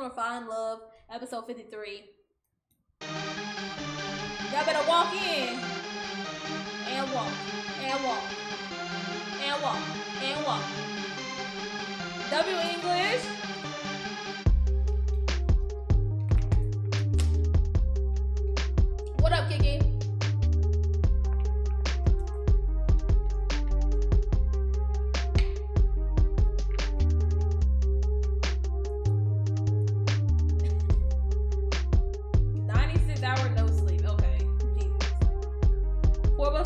for Fine Love, episode 53. Y'all better walk in and walk and walk and walk and walk. W English. What up, Kiki?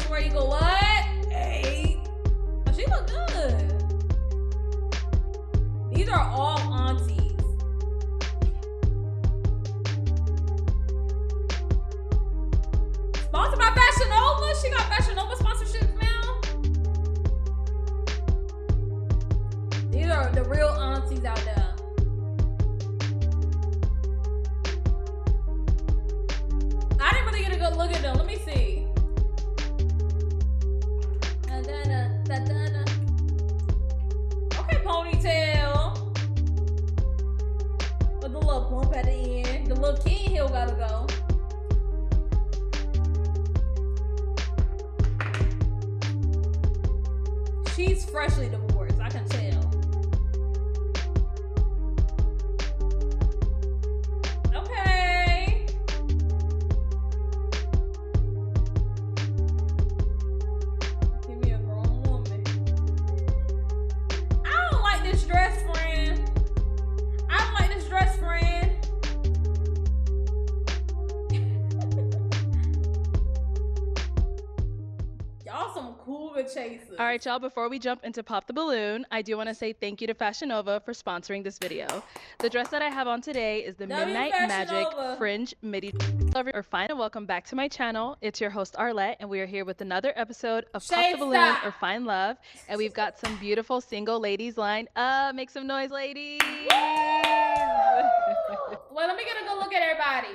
Where you go? What? Hey. Oh, she look good. These are all aunties. Sponsored by Fashion Nova. She got Fashion Nova sponsorships now. These are the real aunties out there. I didn't really get a good look at them. Let me see. Okay, ponytail. With the little bump at the end. The little King Hill gotta go. She's freshly divorced, I can tell. Okay. Give me a grown woman. I don't like this dress, friend. I don't like this dress, friend. Y'all some cougar chasers. All right, y'all, before we jump into Pop the Balloon, I do want to say thank you to Fashion Nova for sponsoring this video. The dress that I have on today is the Midnight Magic Fringe Midi. Hello, or fine, and welcome back to my channel. It's your host, Arlette, and we are here with another episode of Pop the Balloon or Find Love. And we've got some beautiful single ladies lined up. Make some noise, ladies. Well, let me get a good look at everybody.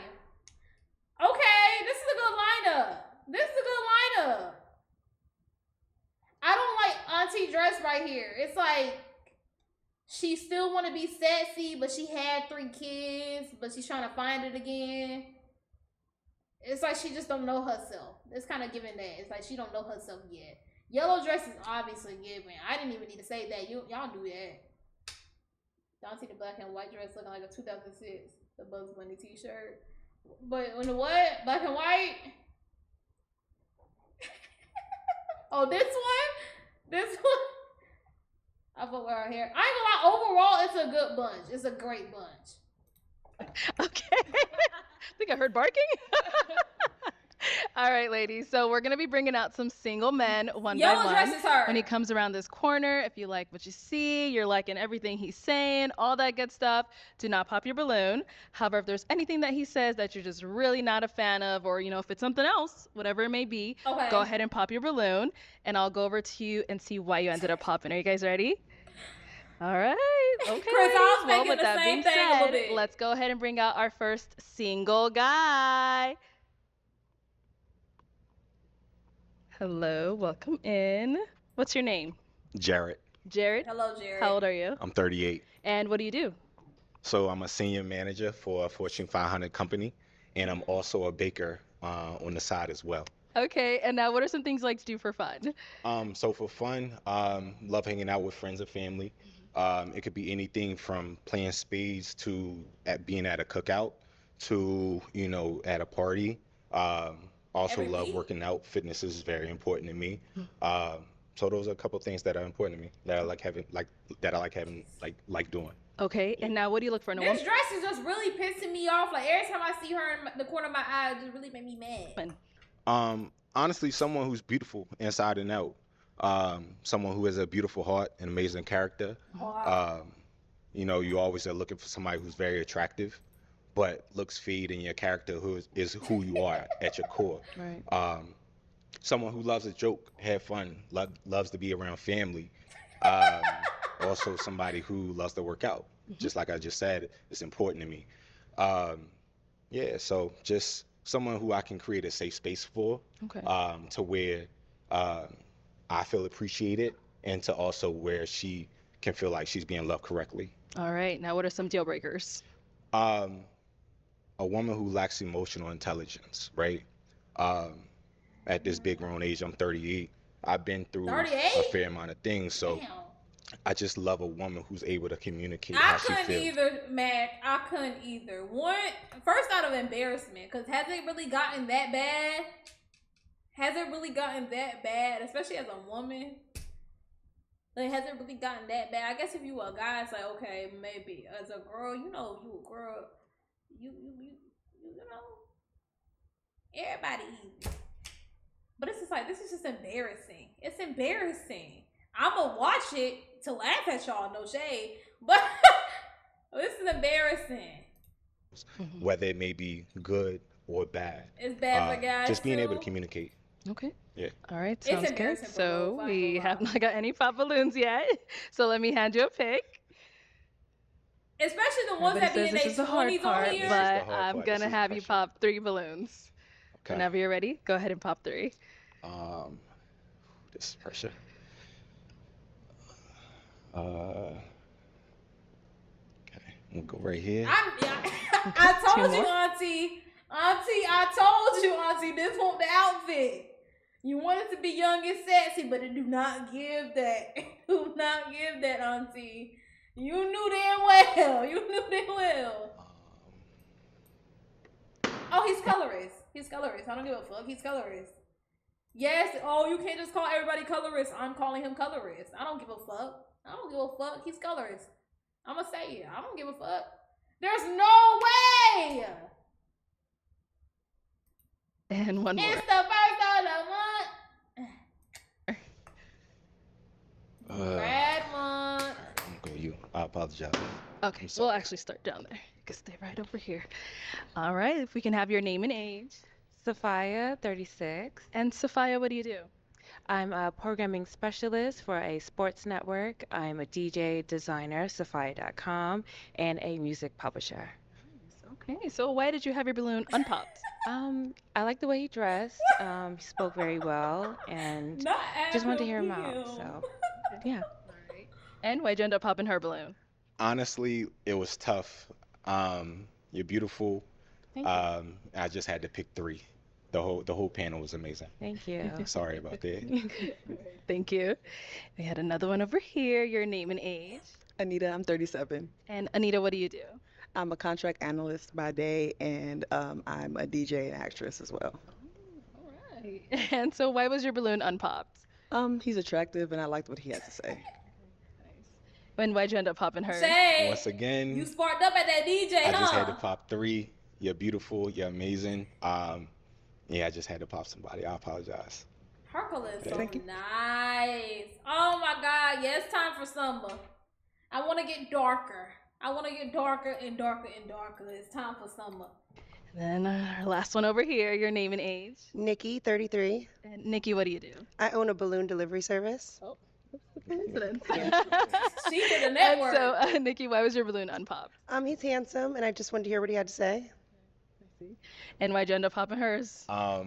Okay, this is a good lineup. This is a good lineup. I don't like auntie dress right here. It's like she still want to be sexy, but she had 3 kids, but she's trying to find it again. It's like she just don't know herself. It's kind of giving that. It's like she don't know herself yet. Yellow dress is obviously given. I didn't even need to say that. Y'all do that. Y'all see the black and white dress looking like a 2006, the Bugs Bunny t-shirt. But when the what? Black and white? Oh, this one? This one? I put with her hair. I ain't gonna lie, overall, it's a good bunch. It's a great bunch. Okay. I think I heard barking. All right, ladies. So we're going to be bringing out some single men one by one. Dress is her. When he comes around this corner, if you like what you see, you're liking everything he's saying, all that good stuff, do not pop your balloon. However, if there's anything that he says that you're just really not a fan of, or, you know, if it's something else, whatever it may be, go ahead and pop your balloon, and I'll go over to you and see why you ended up popping. Are you guys ready? All right. Okay. Chris, I was thinking with the that same being thing a little said, bit. let's go ahead and bring out our first single guy. Hello, welcome in. What's your name? Jared. Jared? Hello, Jared. How old are you? I'm 38. And what do you do? So I'm a senior manager for a Fortune 500 company, and I'm also a baker on the side as well. Okay, and now what are some things you like to do for fun? So for fun, love hanging out with friends and family. It could be anything from playing spades to being at a cookout to, you know, at a party. Also love working out. Fitness is very important to me. So those are a couple of things that are important to me that I like having, like doing. Okay, and now what do you look for in a woman? This dress is just really pissing me off. Like every time I see her in the corner of my eye, it just really make me mad. Honestly, someone who's beautiful inside and out. Someone who has a beautiful heart and amazing character. You know, you always are looking for somebody who's very attractive, but looks fade in your character is who you are at your core. Right. Someone who loves a joke, have fun, loves to be around family. Also somebody who loves to work out. Just like I just said, it's important to me. Yeah, so just someone who I can create a safe space for, to where I feel appreciated, and to also where she can feel like she's being loved correctly. All right, now what are some deal breakers? Um, a woman who lacks emotional intelligence, right? Um, at this big grown age, I'm 38. I've been through a 38? fair amount of things, so Damn. I just love a woman who's able to communicate I how she couldn't feels. either, Mac. I couldn't either. One, first out of embarrassment, because has it really gotten that bad? Has it really gotten that bad, especially as a woman? Like, has it really gotten that bad? I guess if you were a guy, it's like, okay, maybe. As a girl, you know, you a girl, you know, everybody easy. But it's just like, this is just embarrassing. It's embarrassing. I'ma watch it to laugh at y'all, no shade. But this is embarrassing. Whether it may be good or bad. It's bad for guys. Just being too. able to communicate. Okay. Yeah. All right. Sounds good. embarrassing for So both, I ain't we gonna have lie. not got any pop balloons yet. So let me hand you a pick. Especially the ones Everybody that be says in this their is the hard 20s part, on here. This is the but hard I'm part. gonna This is have you pressure. pop 3 balloons. Okay. Whenever you're ready, go ahead and pop 3. This is pressure. Okay, we'll go right here. I told you, more. Auntie. I told you, Auntie, this won't the outfit. You want it to be young and sexy, but it do not give that. Do not give that, Auntie. You knew damn well. You knew damn well. Oh, he's colorist. He's colorist. I don't give a fuck. He's colorist. Yes. Oh, you can't just call everybody colorist. I'm calling him colorist. I don't give a fuck. I don't give a fuck. He's colorist. I'm gonna say it. I don't give a fuck. There's no way. And one more. It's the first of the month. Brad month. I'm gonna go you. I apologize. Okay, I'm sorry. we'll actually start down there. You can stay right over here. All right, if we can have your name and age. Sophia, 36. And Sophia, what do you do? I'm a programming specialist for a sports network. I'm a DJ, designer, Sophia.com, and a music publisher. Okay, so why did you have your balloon unpopped? I like the way he dressed. He spoke very well, and Not just wanted to hear him him. out. So, yeah. All right. And why'd you end up popping her balloon? Honestly, it was tough. You're beautiful. Thank you. I just had to pick 3. The whole panel was amazing. Thank you. Sorry about that. Thank you. We had another one over here. Your name and age. Anita, I'm 37. And Anita, what do you do? I'm a contract analyst by day, and I'm a DJ and actress as well. All right. And so why was your balloon unpopped? He's attractive, and I liked what he had to say. Nice. And why'd you end up popping hers? Say, Once again, you sparked up at that DJ, I huh? just had to pop 3. You're beautiful. You're amazing. Yeah, I just had to pop somebody. I apologize. Her color is so Thank you. nice. Oh my God. Yeah, it's time for summer. I want to get darker. I want to get darker and darker and darker. It's time for summer. And then our last one over here. Your name and age. Nikki, 33. And Nikki, what do you do? I own a balloon delivery service. Coincidence. She did the network. And so, Nikki, why was your balloon unpopped? He's handsome, and I just wanted to hear what he had to say. And why'd you end up popping hers? The I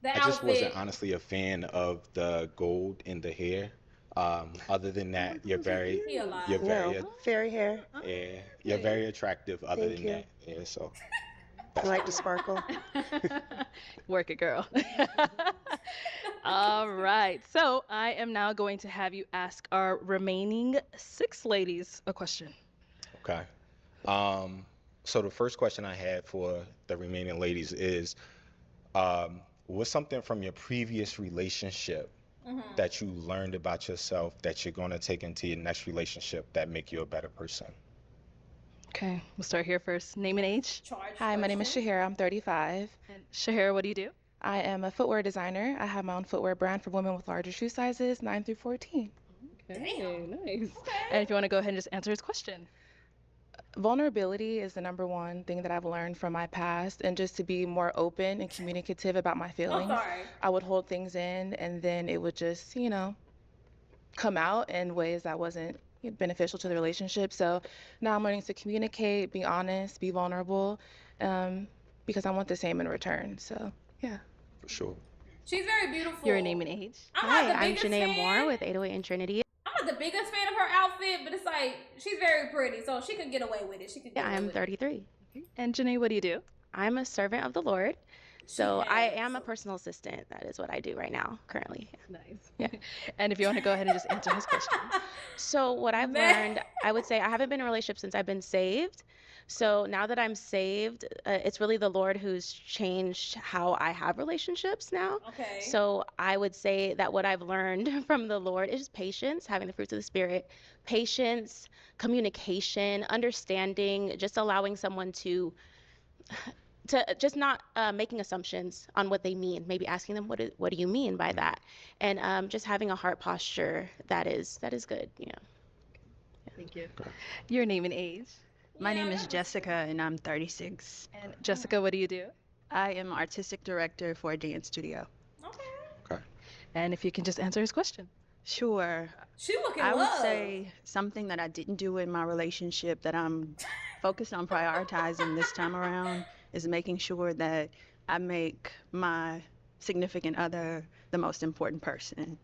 outfit. just wasn't honestly a fan of the gold in the hair. Other than that, you're very, He alive. you're very, No, fairy hair. yeah, you're very attractive. Other Thank than you. that, yeah. So I like to sparkle. Work it, girl. All right. So I am now going to have you ask our remaining 6 ladies a question. okay. So the first question I had for the remaining ladies is, what's something from your previous relationship that you learned about yourself that you're going to take into your next relationship that make you a better person? Okay, we'll start here first. Name and age. Hi, my name is Shahira. I'm 35. And Shahira, what do you do? I am a footwear designer. I have my own footwear brand for women with larger shoe sizes, 9 through 14. Okay, nice. And if you want to go ahead and just answer his question. Vulnerability is the #1 thing that I've learned from my past, and just to be more open and communicative about my I'm feelings. sorry. I would hold things in, and then it would just, come out in ways that wasn't beneficial to the relationship. So now I'm learning to communicate, be honest, be vulnerable, because I want the same in return. So, yeah. For sure. She's very beautiful. Your name and age. I'm Hi, not the I'm biggest Janae fan. Moore with 808 and Trinity. I'm not the biggest fan of her outfit, but it's like she's very pretty, so she could get away with it. She could get Yeah, away I'm with it. 33. And Janae, what do you do? I'm a servant of the Lord. So I has. am a personal assistant. That is what I do right now, currently. Nice. Yeah. And if you want to go ahead and just answer his question. So what I've Man. learned, I would say I haven't been in a relationship since I've been saved. So now that I'm saved, it's really the Lord who's changed how I have relationships now. Okay. So I would say that what I've learned from the Lord is patience, having the fruits of the Spirit, patience, communication, understanding, just allowing someone to just not making assumptions on what they mean, maybe asking them what do you mean by that, and just having a heart posture that is good, you know. Thank you. Your name and age. My name is Jessica, and I'm 36. And Jessica, what do you do? I am artistic director for a dance studio. Okay. And if you can just answer his question. Sure. She looking I would love. say something that I didn't do in my relationship that I'm focused on prioritizing this time around is making sure that I make my significant other the most important person.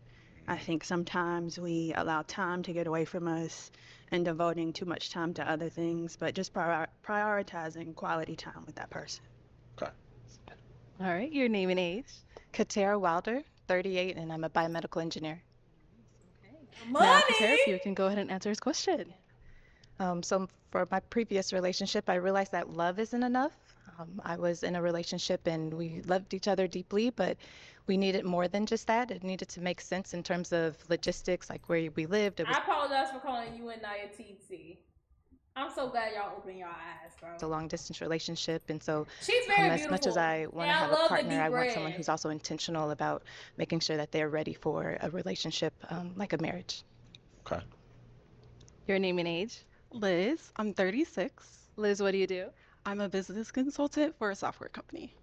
I think sometimes we allow time to get away from us and devoting too much time to other things, but just prioritizing quality time with that person. Okay. All right, your name and age. Katera Wilder, 38, and I'm a biomedical engineer. Money. Now, Katera, if you can go ahead and answer his question. So for my previous relationship, I realized that love isn't enough. I was in a relationship and we loved each other deeply, but we needed more than just that. It needed to make sense in terms of logistics, like where we lived. It was I apologize for calling you and Naya TT. I'm so glad y'all opened your eyes, bro. a long distance relationship, and so She's very as beautiful. much as I want to And I have love a the partner, deep I want someone red. who's also intentional about making sure that they're ready for a relationship, like a marriage. Okay. Your name and age. Liz, I'm 36. Liz, what do you do? I'm a business consultant for a software company.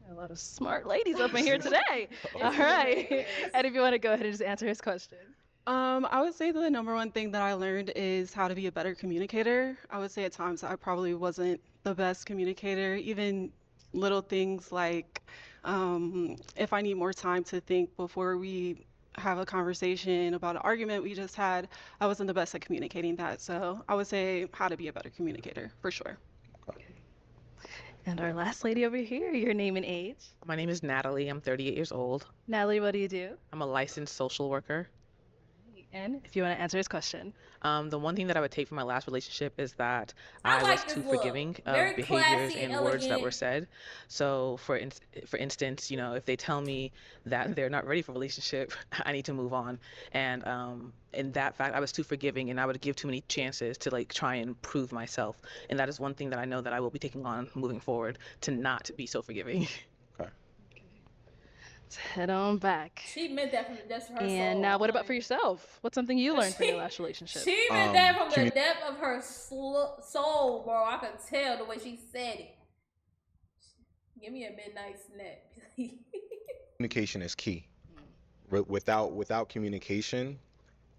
A lot of smart ladies up in here today. All right. And if you want to go ahead and just answer his question. I would say that the number one thing that I learned is how to be a better communicator. I would say at times I probably wasn't the best communicator, even little things like if I need more time to think before we have a conversation about an argument we just had, I wasn't the best at communicating that. So I would say how to be a better communicator, for sure. And our last lady over here, your name and age. My name is Natalie. I'm 38 years old. Natalie, what do you do? I'm a licensed social worker. And if you want to answer his question. The one thing that I would take from my last relationship is that I I like was this too look. forgiving Very of behaviors classy and and words that were elegant. said. So for instance, you know, if they tell me that they're not ready for a relationship, I need to move on. And in that fact, I was too forgiving and I would give too many chances to like try and prove myself. And that is one thing that I know that I will be taking on moving forward, to not be so forgiving. Let's head on back. She meant that from the depths of her soul. And now, what about for yourself? What's something you learned from your last relationship? She meant that from the depth of her soul, bro. I could tell the way she said it. Give me a midnight snack, please. Communication is key. Without communication,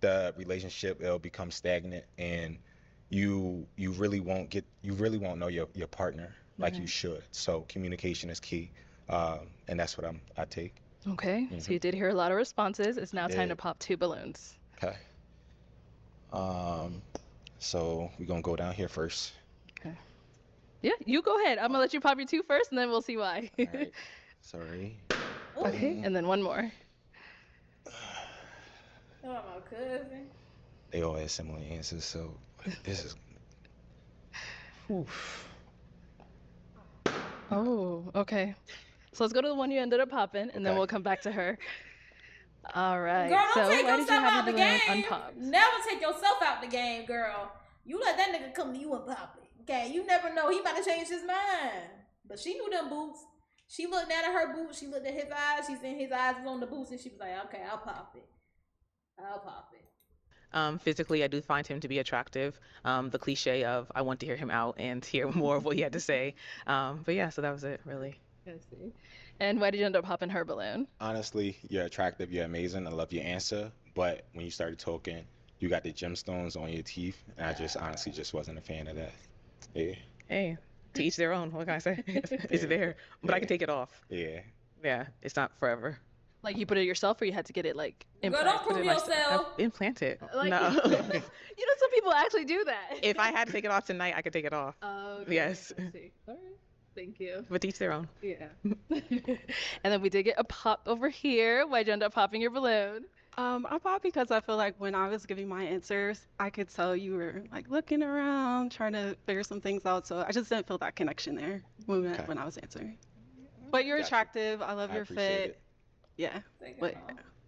the relationship will become stagnant, and you really won't know your partner like you should. So communication is key, and that's what I take. Okay, so you did hear a lot of responses. It's now time to pop 2 balloons. Okay. So we're gonna go down here first. Okay. Yeah, you go ahead. I'm gonna let you pop your 2 first, and then we'll see why. All right. Sorry. Okay, and then one more. Oh, my cousin. They all had similar answers, so this is. Oof. Oh, okay. So let's go to the one you ended up popping, and then we'll come back to her. All right. Girl, so don't take why did you yourself have out the your balloon game. unpopped? Never take yourself out the game, girl. You let that nigga come to you and pop it. Okay, you never know. He about to change his mind. But she knew them boots. She looked at her boots. She looked at his eyes. She seen his eyes was on the boots, and she was like, "Okay, I'll pop it. I'll pop it." Physically, I do find him to be attractive. The cliche of I want to hear him out and hear more of what he had to say. But yeah, so that was it, really. I see. And why did you end up popping her balloon? Honestly, you're attractive. You're amazing. I love your answer. But when you started talking, you got the gemstones on your teeth, and I just honestly just wasn't a fan of that. Yeah. Hey, to each their own. What can I say? It's there, but I can take it off. Yeah. Yeah, it's not forever. Like you put it yourself, or you had to get it like Girl, implanted? don't prove I've yourself. implanted. Like, No. you know, some people actually do that. If I had to take it off tonight, I could take it off. Okay, Yes. I see. All right. Thank you. But each their own. Yeah. And then we did get a pop over here. Why'd you end up popping your balloon? I popped because I feel like when I was giving my answers, I could tell you were like looking around, trying to figure some things out. So I just didn't feel that connection there when I was answering. But you're Gotcha. attractive. I love I your appreciate fit. it. Yeah, but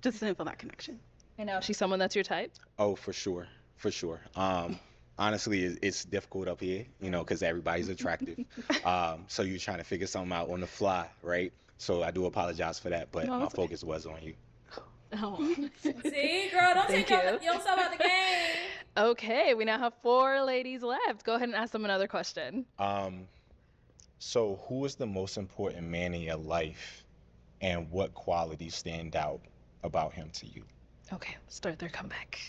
just didn't feel that connection. And now she's someone that's your type? Oh, for sure, for sure. Honestly, it's difficult up here, you know, because everybody's attractive. So you're trying to figure something out on the fly, right? So I do apologize for that, but No, my it's okay. focus was on you. Oh. See, girl, don't Thank take you. yourself out the game. Okay, we now have 4 ladies left. Go ahead and ask them another question. So who is the most important man in your life, and what qualities stand out about him to you? Okay, let's start their comeback.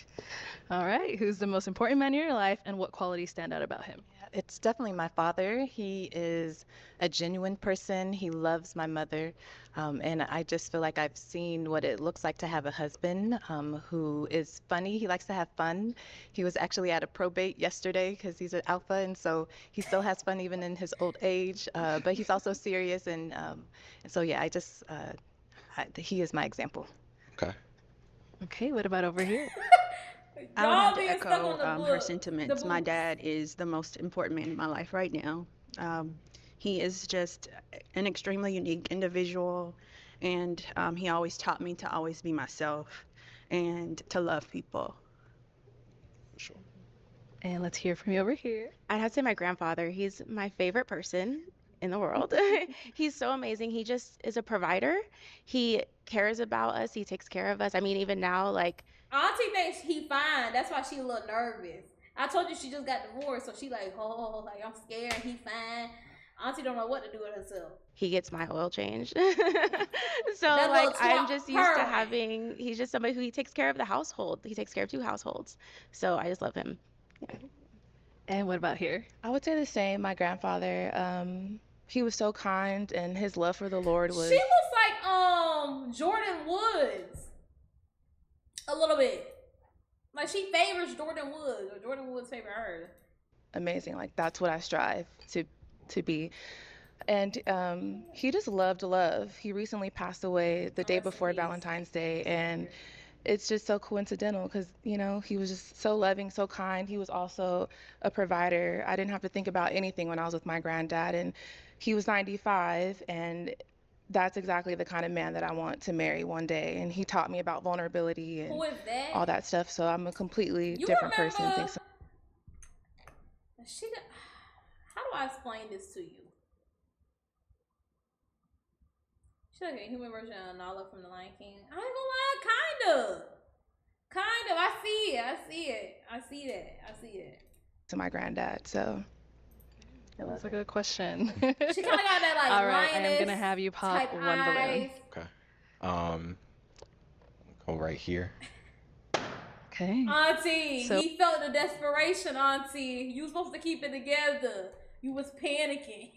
All right, who's the most important man in your life, and what qualities stand out about him? It's definitely my father. He is a genuine person. He loves my mother. And I just feel like I've seen what it looks like to have a husband who is funny. He likes to have fun. He was actually at a probate yesterday because he's an alpha. And so he still has fun even in his old age. But he's also serious. And so, yeah, he is my example. Okay. Okay, what about over here? I would Y'all have to being stuck echo on the her book. sentiments. My dad is the most important man in my life right now. He is just an extremely unique individual, and he always taught me to always be myself and to love people. For sure. And let's hear from you over here. I'd have to say my grandfather. He's my favorite person in the world. He's so amazing. He just is a provider. He cares about us. He takes care of us. I mean, even now, like, Auntie thinks he fine. That's why she a little nervous. I told you she just got divorced, so she like, oh, like I'm scared. He fine. Auntie don't know what to do with herself. he gets my oil changed. So That like little I'm twat just used to purr. having, he's just somebody who he takes care of the household. He takes care of 2 households. So I just love him. Yeah. And what about here? I would say the same. My grandfather, he was so kind, and his love for the Lord was She looks like Jordan Woods. A little bit. Like she favors Jordan Woods, or Jordan Woods favor her. amazing. Like that's what I strive to be. And he just loved love. He recently passed away the day rest in before peace. Valentine's Day, and it's just so coincidental because he was just so loving, so kind. He was also a provider. I didn't have to think about anything when I was with my granddad, and he was 95, and that's exactly the kind of man that I want to marry one day. And he taught me about vulnerability and Who is that? all that stuff. So I'm a completely You different remember? person. Thanks. How do I explain this to you? She's like a human version of Nala from The Lion King. I ain't gonna lie, kind of. I see it. To my granddad. So That's a good question. She kind of got that like All right, I am lioness gonna have you pop type one balloon. eyes. Okay. Go right here. Okay. Auntie, So- he felt the desperation, Auntie. You was supposed to keep it together. You was panicking.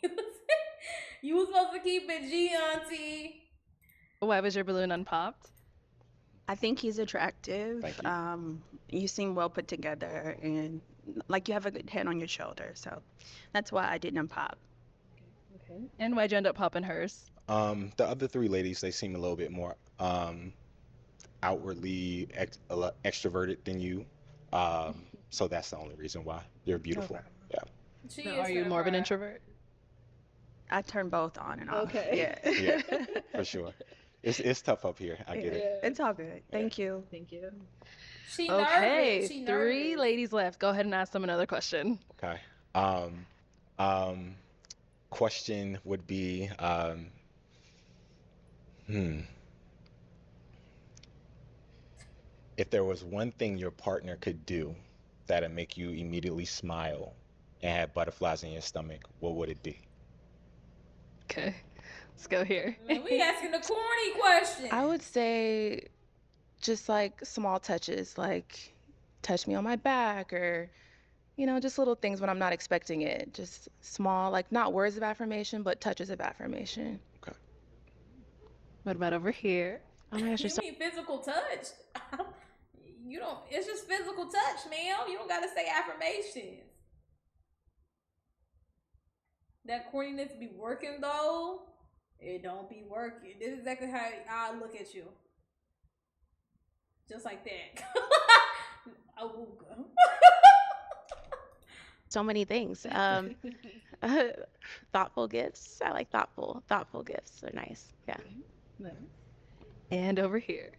You was supposed to keep it G, Auntie. Why was your balloon unpopped? I think he's attractive. Thank you. You seem well put together, and like you have a good head on your shoulder. So that's why I didn't pop. Okay. And why'd you end up popping hers? The other 3 ladies, they seem a little bit more outwardly extroverted than you. So that's the only reason why. They're beautiful. Yeah. She So is are you finna more of an cry. introvert? I turn both on and off. Okay. Yeah. Yeah, for sure. It's tough up here. I get it. It's all good. Thank you. Thank you. She Okay, nervous. She 3 nervous. ladies left. Go ahead and ask them another question. Okay. Question would be, if there was one thing your partner could do that'd make you immediately smile and have butterflies in your stomach, what would it be? Okay, let's go here. Man, we asking the corny question. I would say just like small touches, like touch me on my back, or just little things when I'm not expecting it. Just small, like not words of affirmation, but touches of affirmation. What about over here? Oh my gosh, you're You so mean physical touch? You don't. It's just physical touch, ma'am. You don't gotta say affirmations. That corniness be working though. It don't be working. This is exactly how I look at you. Just like that. Awooga. so many things. Thoughtful gifts. I like thoughtful gifts. They're nice. Yeah. And over here.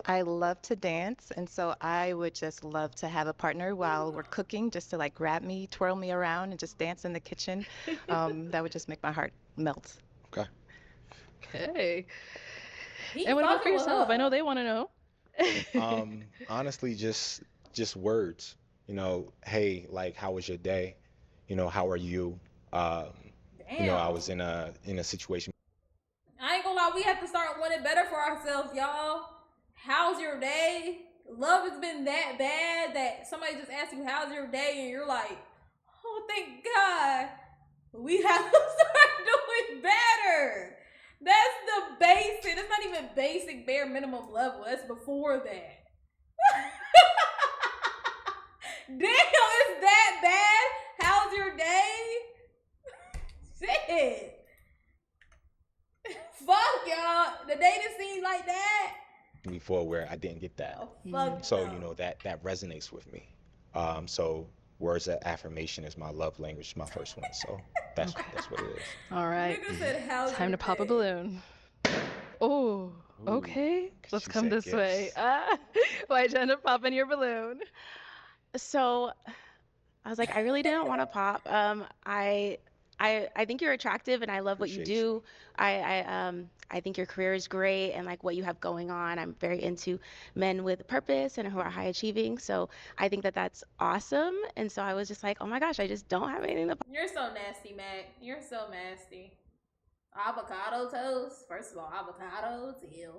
I love to dance, and so I would just love to have a partner while we're cooking, just to like grab me, twirl me around, and just dance in the kitchen. That would just make my heart melt. Okay. Okay. He And what about for fucking with yourself? her. I know they want to know. Honestly, just words. You know, hey, like, how was your day? You know, how are you? You know, I Damn. was in a situation. I ain't gonna lie, we have to start wanting better for ourselves, y'all. How's your day? Love has been that bad that somebody just asks you, how's your day? And you're like, oh, thank God. We have to start doing better. That's the basic. That's not even basic, bare minimum level. That's before that. Damn, it's that bad? How's your day? Shit. Fuck y'all. The dating scene like that. Before where I didn't get that. Oh, fuck So, no. you know, that resonates with me. So words of affirmation is my love language, my first one. So that's what it is. All right. Nigga said, how's Time your to pop a day? balloon. Oh, Ooh, okay. Let's she come said this way. gifts. Why'd you end up popping your balloon? So I was like, I really didn't want to pop. I think you're attractive and I love what you Appreciate you. do. I think your career is great and like what you have going on. I'm very into men with purpose and who are high achieving. So I think that that's awesome. And so I was just like, oh my gosh, I just don't have anything to You're so nasty, Mac. You're so nasty. Avocado toast. First of all, avocados. Ew.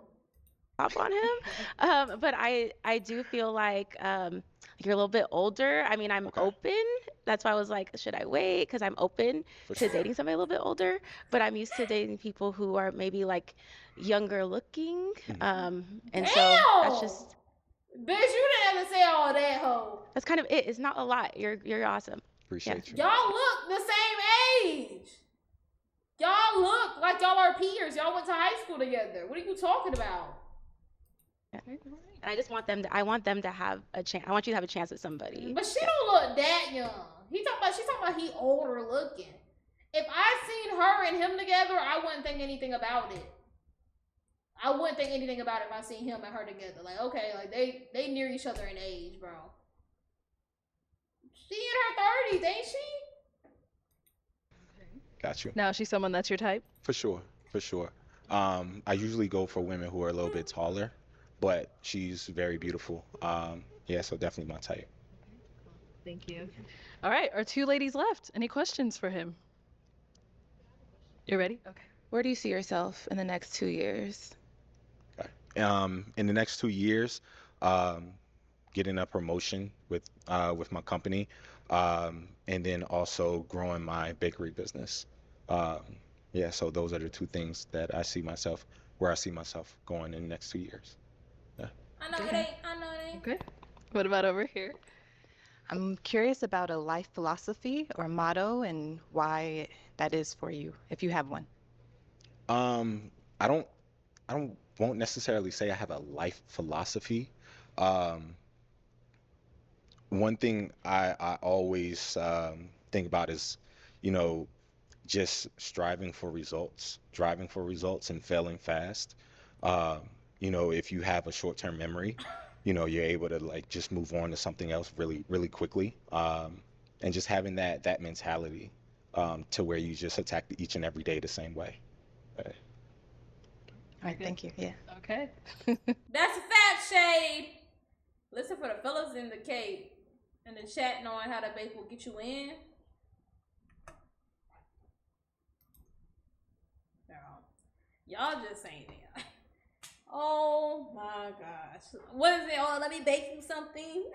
pop on him. But I do feel like you're a little bit older. I mean, I'm Okay. open. That's why I was like, should I wait? Because I'm open For to sure. dating somebody a little bit older. But I'm used to dating people who are maybe like younger looking. And so that's Damn! just Bitch, you didn't have to say all that, hoe. that's kind of it. It's not a lot. You're awesome. Appreciate you. Y'all look the same age. Y'all look like y'all are peers. Y'all went to high school together. What are you talking about? And I just want them to. I want them to have a chance. I want you to have a chance with somebody. But she don't look that young. She's talking about he older looking. If I seen her and him together, I wouldn't think anything about it. I wouldn't think anything about it if I seen him and her together. Like, okay, like they near each other in age, bro. She in her 30s, ain't she? Got you. Now she's someone that's your type? For sure. For sure. I usually go for women who are a little bit taller, but she's very beautiful. Yeah, so definitely my type. Thank you. All right, our two ladies left. Any questions for him? You ready? Okay. Where do you see yourself in the next 2 years? In the next 2 years, getting a promotion with my company, and then also growing my bakery business. Yeah, so those are the two things that I see myself going in the next 2 years. Yeah. I know it ain't. Okay. What about over here? I'm curious about a life philosophy or motto and why that is for you, if you have one. I won't necessarily say I have a life philosophy. One thing I always think about is, you know, just striving for results, driving for results and failing fast. You know, if you have a short-term memory, you know, you're able to like just move on to something else really, really quickly. And just having that mentality to where you just attack each and every day the same way. All right, thank you. Yeah. Okay. That's a fat shade. Listen for the fellas in the chat knowing how to bake will get you in. Y'all just ain't it. Oh my gosh. What is it? Oh, let me bake you something.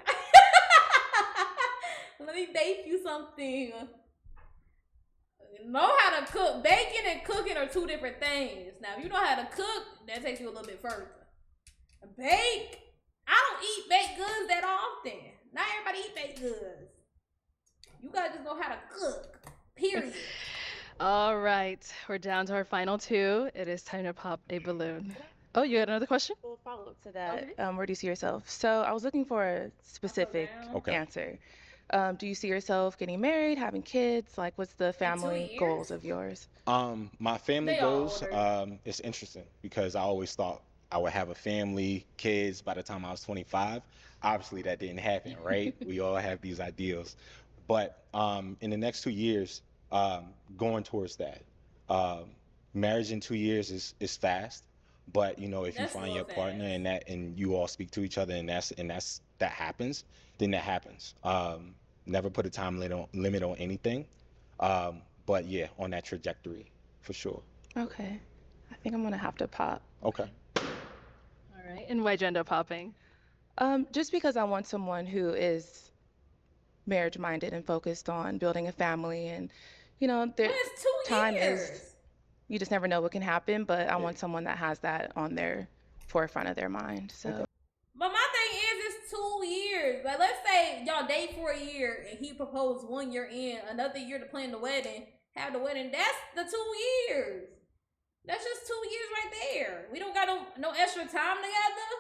Let me bake you something. Know how to cook. Baking and cooking are two different things. Now, if you know how to cook, that takes you a little bit further. Bake. I don't eat baked goods that often. Not everybody eat baked goods. You gotta just know how to cook. Period. All right, we're down to our final two. It is time to pop a balloon. Oh, you had another question? Well, follow up to that. Where do you see yourself? So I was looking for a specific Okay. answer. Do you see yourself getting married, having kids? Like, what's the family goals of yours? My family They all goals, older. it's interesting because I always thought I would have a family, kids by the time I was 25. Obviously, that didn't happen, right? We all have these ideals. But in the next 2 years, going towards that. Um, Marriage in 2 years is fast, but you know, if you That's a find little your partner fast. and you all speak to each other that happens, then that happens. Never put a time limit on anything. But yeah, on that trajectory for sure. Okay. I think I'm gonna have to pop. Okay. All right, and why'd you end up popping? Just because I want someone who is marriage minded and focused on building a family, and But it's 2 time years. is, you just never know what can happen, but I want someone that has that on their forefront of their mind. So But my thing is, it's 2 years. Like, let's say y'all date for a year and he proposed 1 year in, another year to plan the wedding, have the wedding. That's the 2 years. That's just 2 years right there. We don't got no extra time together.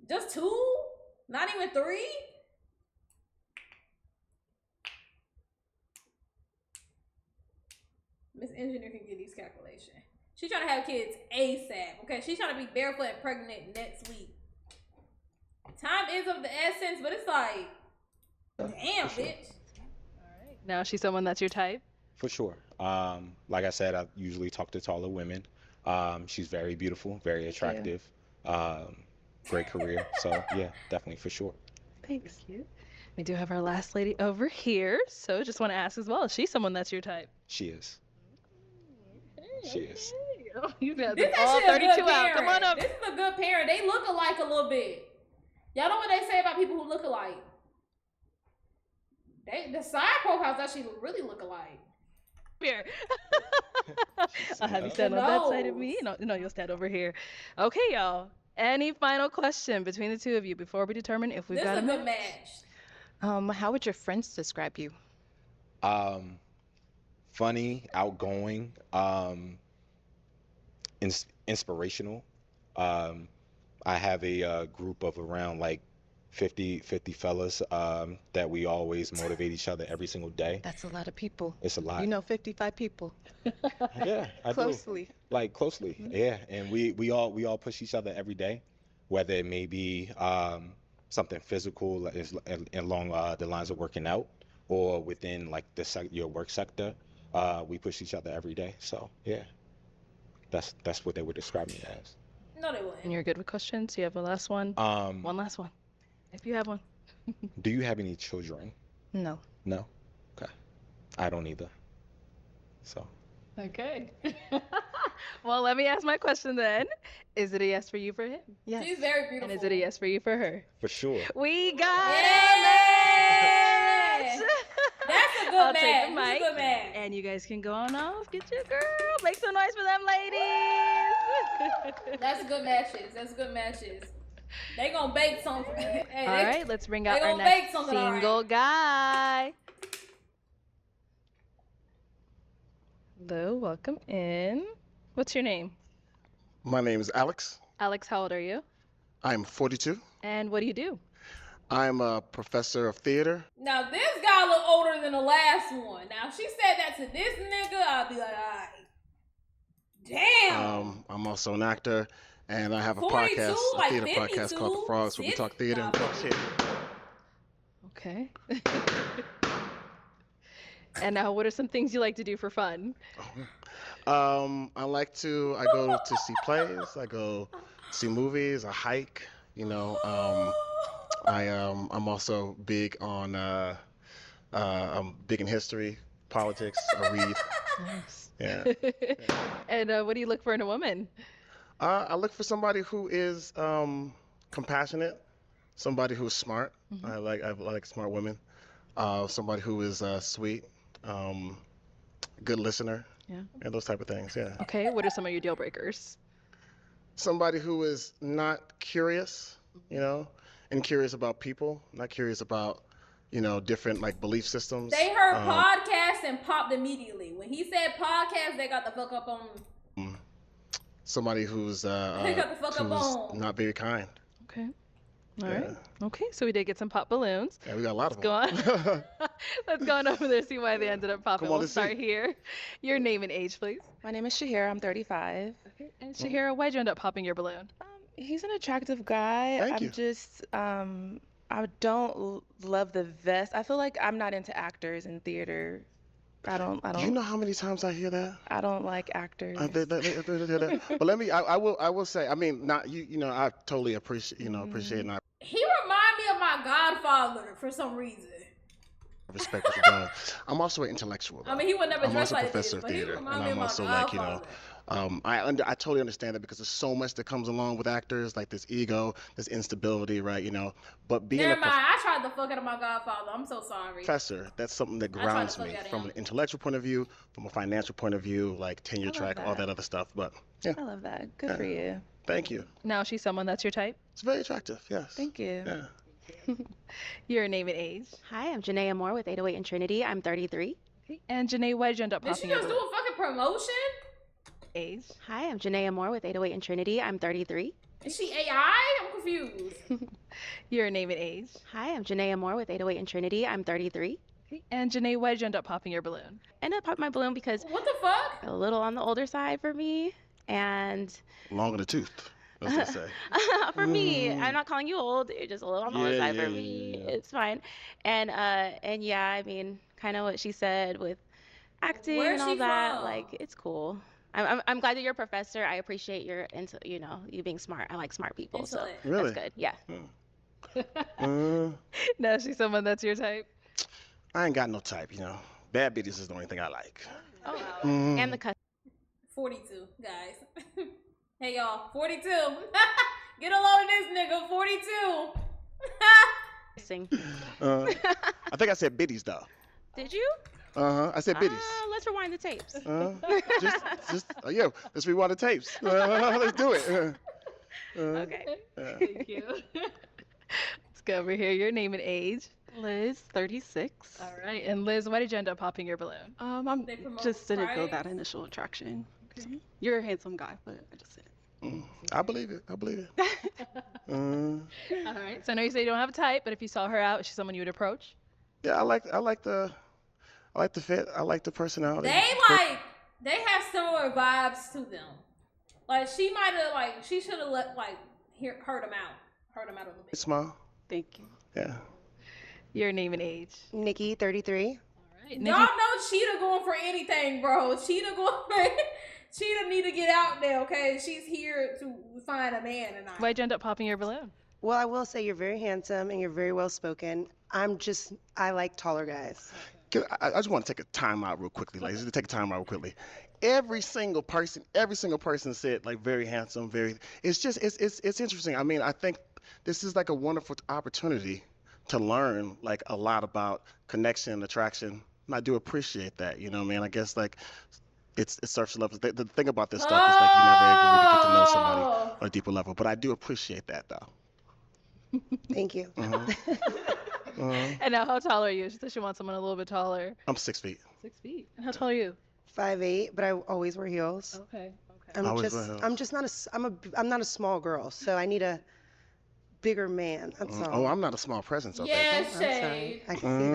Just 2, not even 3. Miss Engineer can get these calculations. She's trying to have kids ASAP. Okay, she's trying to be barefoot and pregnant next week. Time is of the essence, but it's like, damn, bitch. Now she's someone that's your type? For sure. Like I said, I usually talk to taller women. She's very beautiful, very attractive. Great career. So yeah, definitely for sure. Thanks. We do have our last lady over here, so just want to ask as well, is she someone that's your type? She is. She is. Oh, you got This all actually a 32 good out. parent. Come on up. This is a good parent. They look alike a little bit. Y'all know what they say about people who look alike? The side profiles actually really look alike. Here. I'll have you stand on that side of me. No, you'll stand over here. Okay, y'all. Any final question between the two of you before we determine if we've This got is a a good match? match. How would your friends describe you? Funny, outgoing, inspirational. I have a group of around like 50 fellas that we always motivate each other every single day. That's a lot of people. It's a lot. You know 55 people. Yeah, I Closely. do. Like closely. Yeah, and we all push each other every day, whether it may be something physical like along the lines of working out, or within like your work sector. We push each other every day. So yeah, that's what they would describe me as. No, they wouldn't. And you're good with questions? You have a last one? One last one. If you have one. Do you have any children? No. No? Okay. I don't either. So. Okay. Well, let me ask my question then. Is it a yes for you for him? Yes. She's very beautiful. And is it a yes for you for her? For sure. We got Yes! a match! That's a good I'll match. take the That's mic, a good match. and you guys can go on off. Get your girl. Make some noise for them, ladies. That's good matches. That's good matches. They gonna bake something. Hey, All right, let's bring out they our gonna bake next something, all right. single guy. Hello, welcome in. What's your name? My name is Alex. Alex, how old are you? I'm 42. And what do you do? I'm a professor of theater. Now this guy look older than the last one. Now if she said that to this nigga, I'd be like, alright. Damn. I'm also an actor, and I have a 42, podcast, a like theater podcast called The 52, Frogs, where we talk theater and talk shit. Okay. And now, what are some things you like to do for fun? I go to see plays, I go see movies, I hike, you know. I'm also big on, I'm big in history, politics, I read. Nice. Yeah. And what do you look for in a woman? I look for somebody who is compassionate, somebody who's smart. Mm-hmm. I like smart women. Somebody who is sweet, good listener. Yeah. And those type of things. Yeah. Okay, what are some of your deal breakers? somebody who is not curious, you know, and curious about people, not curious about, you know, different like belief systems. They heard podcast and popped immediately. When he said podcast, they got the fuck up on. Somebody who's They got the fuck up on. not very kind. Okay. All right. Okay, so we did get some pop balloons. Yeah, we got a lot of them. Go on. Let's go on over there, see why they ended up popping. Come on, We'll let's start see. here. Your name and age, please. My name is Shahira. I'm 35. Okay. And Shahira, why'd you end up popping your balloon? He's an attractive guy. Thank I'm you. just I don't love the vest. I feel like I'm not into actors in theater. I don't. You know how many times I hear that? I don't like actors. But let me. I will say. I mean, not you. You know, I totally appreciate. You know, appreciate and I He remind me of my godfather for some reason. respect what you're doing. I'm also an intellectual. I mean, he would never I'm dress also a like this, professor of but he theater, remind and me I'm of my also like, you know, godfather. I totally understand that because there's so much that comes along with actors, like this ego, this instability, right? You know, but being Never a mind. I tried the fuck out of my godfather. I'm so sorry. professor, that's something that I tried to grounds fuck me out of from him. an intellectual point of view, from a financial point of view, like tenure love track, all that. that other stuff. But yeah, I love that. Good for you. thank you. Now she's someone that's your type. It's very attractive. Yes. Thank you. Yeah. Your name and age. Hi, I'm Janaea Moore with 808 and Trinity. I'm 33. Okay. And Janae, why'd you end up Did she popping your just do balloon? a fucking promotion? Age. Hi, I'm Janaea Moore with 808 and Trinity. I'm 33. Is she AI? I'm confused. Your name and age. Hi, I'm Janaea Moore with 808 and Trinity. I'm 33. Okay. And Janae, why'd you end up popping your balloon? I ended up popping my balloon because What the fuck? a little on the older side for me. And Long in the tooth. That's what they say. for me, I'm not calling you old. You're just a little on the older Yeah, side yeah, for yeah, me. yeah. It's fine. And yeah, I mean, kind of what she said with acting Where's and all she that. from? Like, it's cool. I'm glad that you're a professor. I appreciate your you know, you being smart. I like smart people, so Intellect. Really? that's good. Yeah. Now she's someone that's your type. I ain't got no type, you know. Bad bitches is the only thing I like. Oh, wow. Mhm. And the cuss. 42, guys. Hey, y'all. 42. Get a load of this nigga. 42. Kissing. I think I said biddies though. Did you? I said biddies. Let's rewind the tapes. Just yeah, let's rewind the tapes. Let's do it. Okay. Thank you. Let's go over here. Your name and age. Liz, 36. All right. And Liz, why did you end up popping your balloon? I'm They promote just didn't feel Fridays? that initial attraction. You're a handsome guy, but I just didn't. I believe it. I believe it. All right. So I know you say you don't have a type, but if you saw her out, is she someone you would approach? Yeah, I like the fit. I like the personality. They have similar vibes to them. Like, she might have, like, she should have let, like, heard him out. Heard him out a little bit. Smile. Thank you. Yeah. Your name and age. Nikki, 33. All right. Y'all know Cheetah going for anything, bro. Cheetah going for Cheetah need to get out there, okay? She's here to find a man tonight. Why'd you end up popping your balloon? Well, I will say you're very handsome and you're very well spoken. I like taller guys. I just want to take a time out real quickly. Like, just take a time out real quickly. Every single person said like very handsome, very. It's just it's interesting. I mean, I think this is like a wonderful opportunity to learn like a lot about connection, attraction. And I do appreciate that. You know what I mean? I guess like it's surface level. The thing about this stuff is like you never ever really get to know somebody on a deeper level. But I do appreciate that though. Thank you. And now, how tall are you? She said she wants someone a little bit taller. I'm 6 feet. 6 feet. And how tall are you? 5'8", but I always wear heels. Okay. I'm Always wear heels. I'm not a small girl, so I need a bigger man. That's all. Oh, I'm not a small presence. Okay. Yeah, I'm shade. sorry. I can see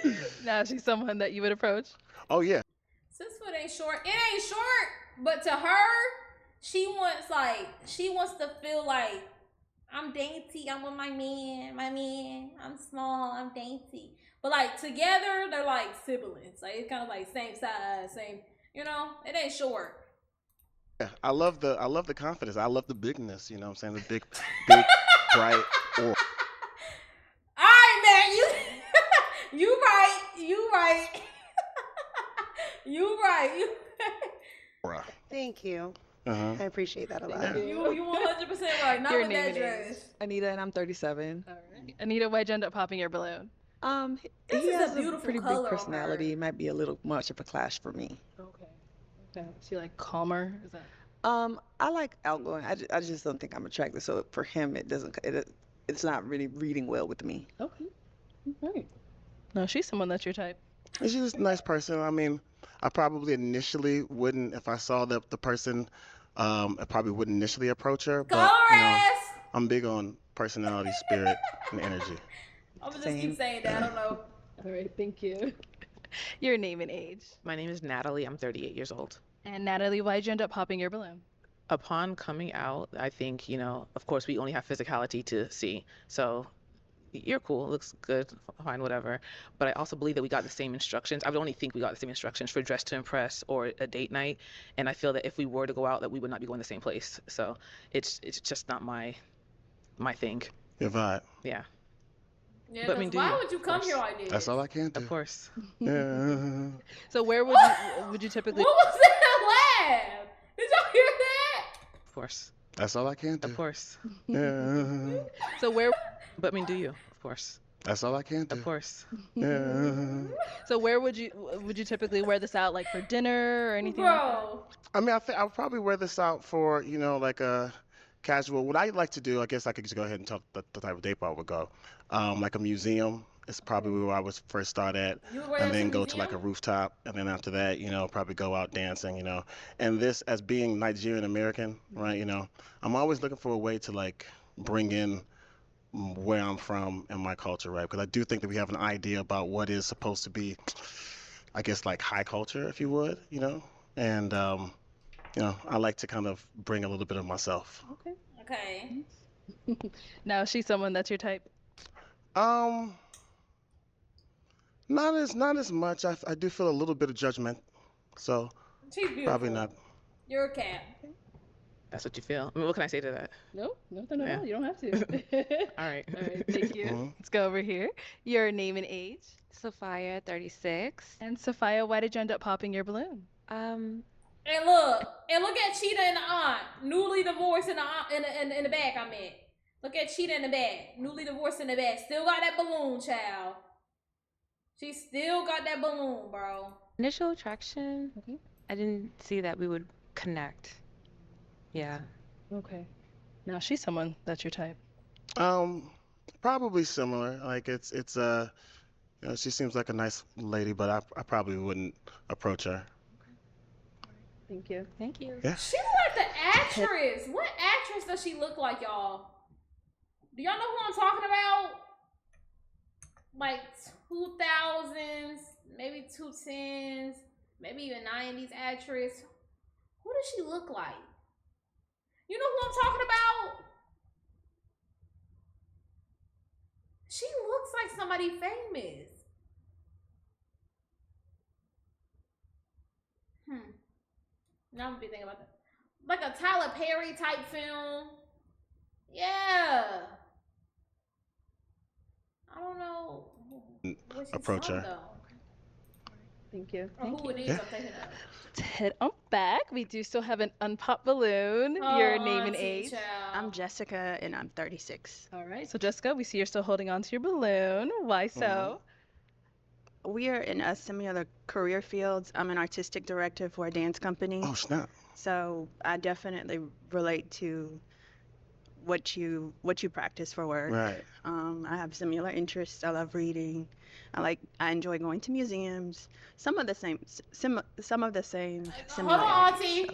that. Now she's someone that you would approach. Oh yeah. 6 foot ain't short. It ain't short, but to her, she wants to feel like I'm dainty. I'm with my man. I'm small. I'm dainty. But like together, they're like siblings. Like it's kind of like same size, same. You know, it ain't short. Yeah, I love the confidence. I love the bigness. You know what I'm saying? The big, bright aura. All right, man. You right. You right. Thank you. Uh-huh. I appreciate that a lot. You 100% right. Not Your with name that and dress. Anita, and I'm 37. All right. Anita, why'd you end up popping your balloon? This He is a has beautiful pretty color on big her. personality. It might be a little much of a clash for me. Okay. Okay. Is she like calmer? Is that? I like outgoing. I just don't think I'm attractive. So for him, it's not really reading well with me. Okay. All right. No, she's someone that's your type. She's just a nice person. I mean, I probably initially wouldn't, if I saw the person, I probably wouldn't initially approach her. But, I'm big on personality, spirit, and energy. I'm gonna just keep saying that. I don't know. All right, thank you. Your name and age. My name is Natalie. I'm 38 years old. And Natalie, why'd you end up popping your balloon? Upon coming out, I think, of course, we only have physicality to see. So you're cool, looks good, fine, whatever. But I also believe that we got the same instructions. I would only think we got the same instructions for dress to impress or a date night. And I feel that if we were to go out, that we would not be going the same place. So it's just not my thing. Your vibe. Yeah. Yeah, But I mean, why would you come here like this? That's all I can do. Of course. Yeah. So where would you typically? What was that laugh? Did y'all hear that? Of course. That's all I can do. Of course. Yeah. So where? But I mean, do you? Of course. That's all I can do. Of course. Yeah. So where would you typically wear this out, like for dinner or anything like that? Bro. I mean, I would probably wear this out for, like a casual. What I like to do, I guess I could just go ahead and tell the type of date I would go. Like a museum is probably where I would first start at, You would wear and that then to go a to like a museum? rooftop, and then after that, probably go out dancing, And this, as being Nigerian American, right, I'm always looking for a way to like bring in where I'm from and my culture, right? Because I do think that we have an idea about what is supposed to be, I guess, like high culture, if you would, And I like to kind of bring a little bit of myself. Okay. Now she's someone that's your type. Not as much. I do feel a little bit of judgment, so She's beautiful. probably not. You're a cat. That's what you feel. I mean, what can I say to that? No, nothing at Yeah. all. You don't have to. All right. All right, thank you. Mhm. Let's go over here. Your name and age. Sophia, 36. And Sophia, why did you end up popping your balloon? And look at Cheetah and the aunt, newly divorced in the aunt, in the back. I meant. Look at Cheetah in the back, newly divorced in the back. Still got that balloon, child. She still got that balloon, bro. Initial attraction, I didn't see that we would connect. Yeah. Okay. Now she's someone that's your type. Probably similar. Like it's she seems like a nice lady, but I probably wouldn't approach her. Thank you. Thank you. Yeah. She look like the actress. What actress does she look like, y'all? Do y'all know who I'm talking about? Like 2000s, maybe 2010s, maybe even 90s actress. Who does she look like? You know who I'm talking about? She looks like somebody famous. Now I'm gonna be thinking about that. Like a Tyler Perry type film. Yeah. I don't know what she's Approach from, her. though. Thank you. Or who it is, Yeah. I'm thinking of. To head on back, we do still have an unpopped balloon. Your name and auntie, age. child. I'm Jessica and I'm 36. All right. So Jessica, we see you're still holding on to your balloon. Why so? We are in a similar career fields. I'm an artistic director for a dance company. Oh snap! So I definitely relate to what you practice for work. Right. I have similar interests. I love reading. I enjoy going to museums. Some of the same Hold similarities. on, auntie.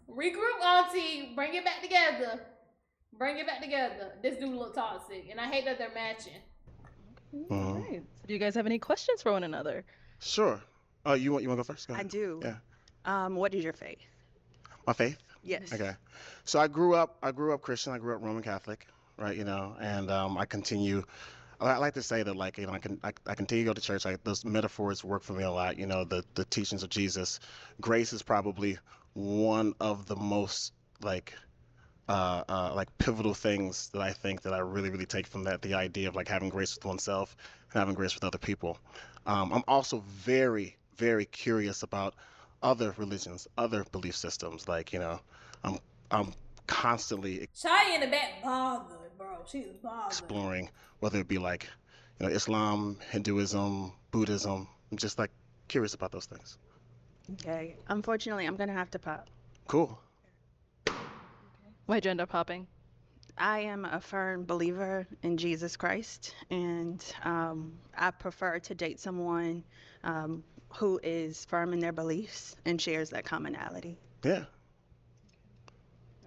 Regroup, auntie. Bring it back together. Bring it back together. This dude look toxic, and I hate that they're matching. All right. So do you guys have any questions for one another? Sure. Oh, you want to go first? Go I ahead. do. Yeah. What is your faith? My faith. Yes. Okay. So I grew up Christian. I grew up Roman Catholic, right? And I continue. I like to say that, like, I continue to go to church. Like, those metaphors work for me a lot. The teachings of Jesus. Grace is probably one of the most like pivotal things that I think that I really, really take from that. The idea of like having grace with oneself and having grace with other people. I'm also very, very curious about other religions, other belief systems. Like, I'm constantly Shai in the back bothered, bro. She's bothered. exploring whether it be like, Islam, Hinduism, Buddhism. I'm just like curious about those things. Okay. Unfortunately, I'm gonna have to pop. Cool. Why'd you end up popping? I am a firm believer in Jesus Christ, and I prefer to date someone who is firm in their beliefs and shares that commonality. Yeah.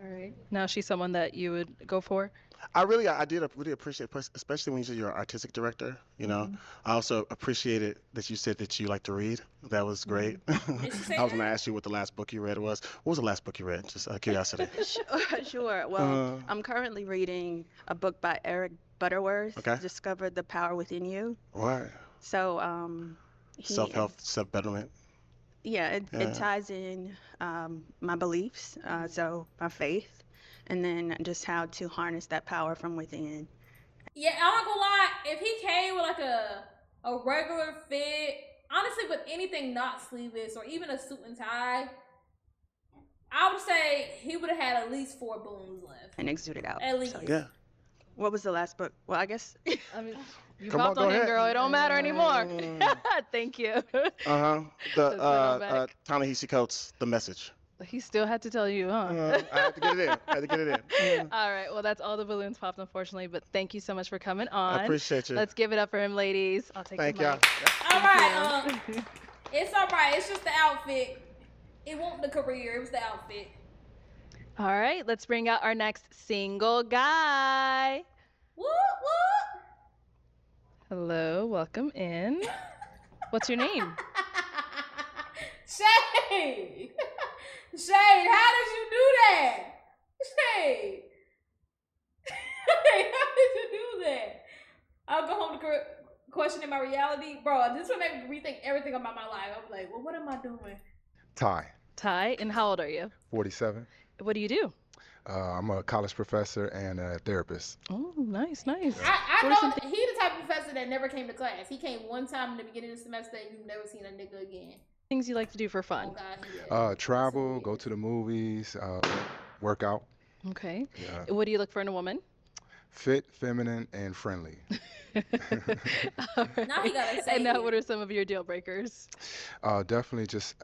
All right. Now she's someone that you would go for? I did really appreciate, especially when you said you're an artistic director. You know, I also appreciated that you said that you like to read. That was great. I was going to ask you what the last book you read was. What was the last book you read? Just out of curiosity. Sure. Well, I'm currently reading a book by Eric Butterworth, Okay. Discover the Power Within You. What? So, Self-help, self-betterment. yeah, it ties in my beliefs, so my faith, and then just how to harness that power from within. Yeah, I'm not gonna lie. If he came with like a regular fit, honestly, with anything not sleeveless or even a suit and tie, I would say he would have had at least 4 balloons left. And exude it out. At least. So, yeah. What was the last book? Well, I guess. I mean, you Come on, popped go on him, ahead. girl. It don't matter anymore. Thank you. The Ta-Nehisi Coates, The Message. He still had to tell you, huh? I had to get it in. All right. Well, that's all the balloons popped, unfortunately. But thank you so much for coming on. I appreciate you. Let's give it up for him, ladies. I'll take Thank the y'all. mic. All right. It's all right. It's just the outfit. It wasn't the career. It was the outfit. All right. Let's bring out our next single guy. Whoop whoop. Hello. Welcome in. What's your name? Shade. Shade, how did you do that? Shade. How did you do that? I'll go home to questioning my reality. Bro, this would make me rethink everything about my life. I'm like, well, what am I doing? Ty, Ty. And how old are you? 47. What do you do? I'm a college professor and a therapist. Oh, nice, nice. I know he the type of professor that never came to class. He came one time in the beginning of the semester and you've never seen a nigga again. Things you like to do for fun? Oh, God, Travel, go to the movies, work out. Okay. Yeah. What do you look for in a woman? Fit, feminine, and friendly. Now he gotta say And now, what are some of your deal breakers? Definitely just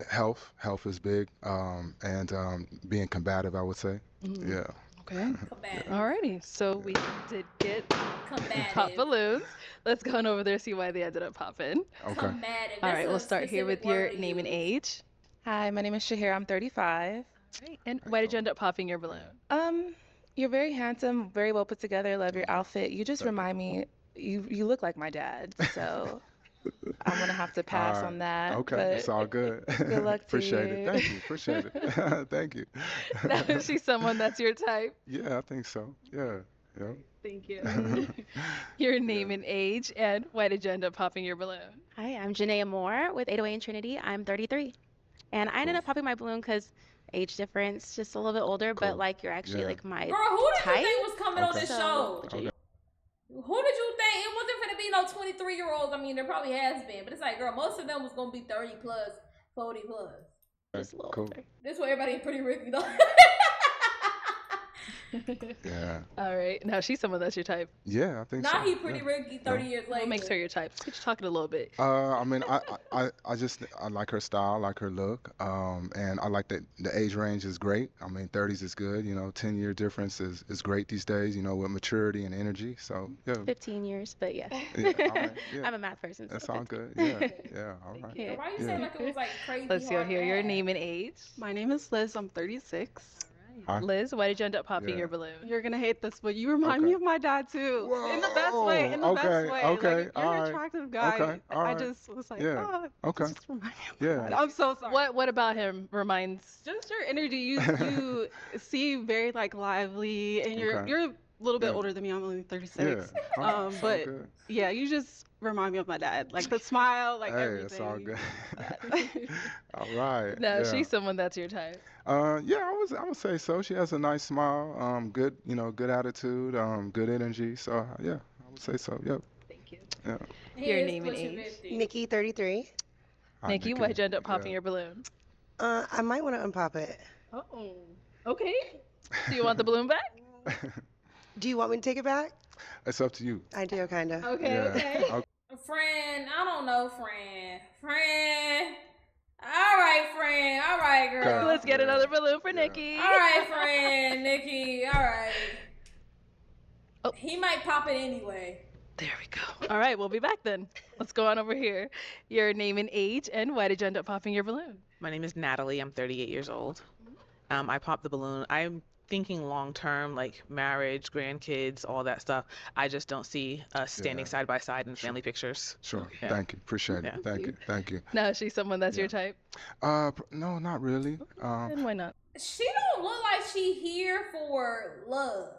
health. Health is big. And being combative, I would say. Yeah. Okay. Combative. Alrighty. So we did get Combative. pop balloons. Let's go on over there, see why they ended up popping. Okay. Combative. All That's right. a We'll start here with specific your word to name and use. age. Hi, my name is Shahira. I'm 35. All right. And why did you end up popping your balloon? You're very handsome, very well put together. Love your outfit. You just remind me, you look like my dad. So I'm gonna have to pass All right. on that. Okay, but it's all good. Good luck to Appreciate you. it. Thank you. Appreciate it. Thank you. Now, is she someone that's your type? Yeah, I think so. Yeah. Yeah. Thank you. Your name and age, and why did you end up popping your balloon? Hi, I'm Janaea Moore with 808 and Trinity. I'm 33. And I ended up popping my balloon because age difference, just a little bit older, but like you're actually Yeah. like my Girl, who did type. you think was coming on this So- show? Okay. Who did you think? It wasn't gonna be no 23-year-olds. I mean, there probably has been, but it's like, girl, most of them was gonna be 30 plus, 40 plus. Just a little Cool. older. This way everybody ain't pretty Ricky though. Yeah. All right. Now she's someone that's your type. Yeah, I think so. Now he pretty yeah. Ricky 30 years later. What makes her your type? Let's get you talking a little bit. I mean, I like her style, I like her look, and I like that the age range is great. I mean, 30s is good, 10-year difference is great these days, with maturity and energy. So yeah, 15 years, but yeah. yeah, all right, yeah. I'm a math person. That's so all 15. good. Yeah, yeah, all right. Yeah, why you Yeah. saying like it was like crazy? Let's go hard hear your math? name and age. My name is Liz. I'm 36. Hi. Liz, why did you end up popping Yeah. your balloon? You're gonna hate this, but you remind Okay. me of my dad too. In the best way. In the best Okay, way. okay, Like, you're all an right. attractive guy. Okay, all I right. just was like, Yeah, oh, okay. just remind me of my Yeah. dad. I'm so sorry. What about him reminds? Just your energy. You seem very like lively, and you're Okay. you're a little bit Yeah. older than me. I'm only 36. Yeah. All right, it's all But good. yeah, you just remind me of my dad. Like the smile, like Hey, everything. it's all good. All right. No, yeah. she's someone that's your type. Yeah, I would say so. She has a nice smile, good, good attitude, good energy. So yeah, I would say so. Yep. Thank you. Yeah. He Your is name and pushing age. 50. Nikki, 33. Hi, Nikki, why'd you end up popping Yeah. your balloon? I might want to unpop it. Oh. Okay. Do you want the balloon back? Do you want me to take it back? It's up to you. I do, kind of. Okay, Yeah. okay. Friend, I don't know, friend. All right, friend. All right, girl. Let's Let's get another balloon for Nikki. All right, friend, Nikki. All right. Oh. He might pop it anyway. There we go. All right, we'll be back then. Let's go on over here. Your name and age, and why did you end up popping your balloon? My name is Natalie. I'm 38 years old. I popped the balloon. I'm thinking long term, like marriage, grandkids, all that stuff. I just don't see us standing side by side in family pictures. Sure. Yeah. Thank you. Appreciate it. Thank you. Thank you. Now, is she someone that's your type? No, not really. Then why not? She don't look like she here for love.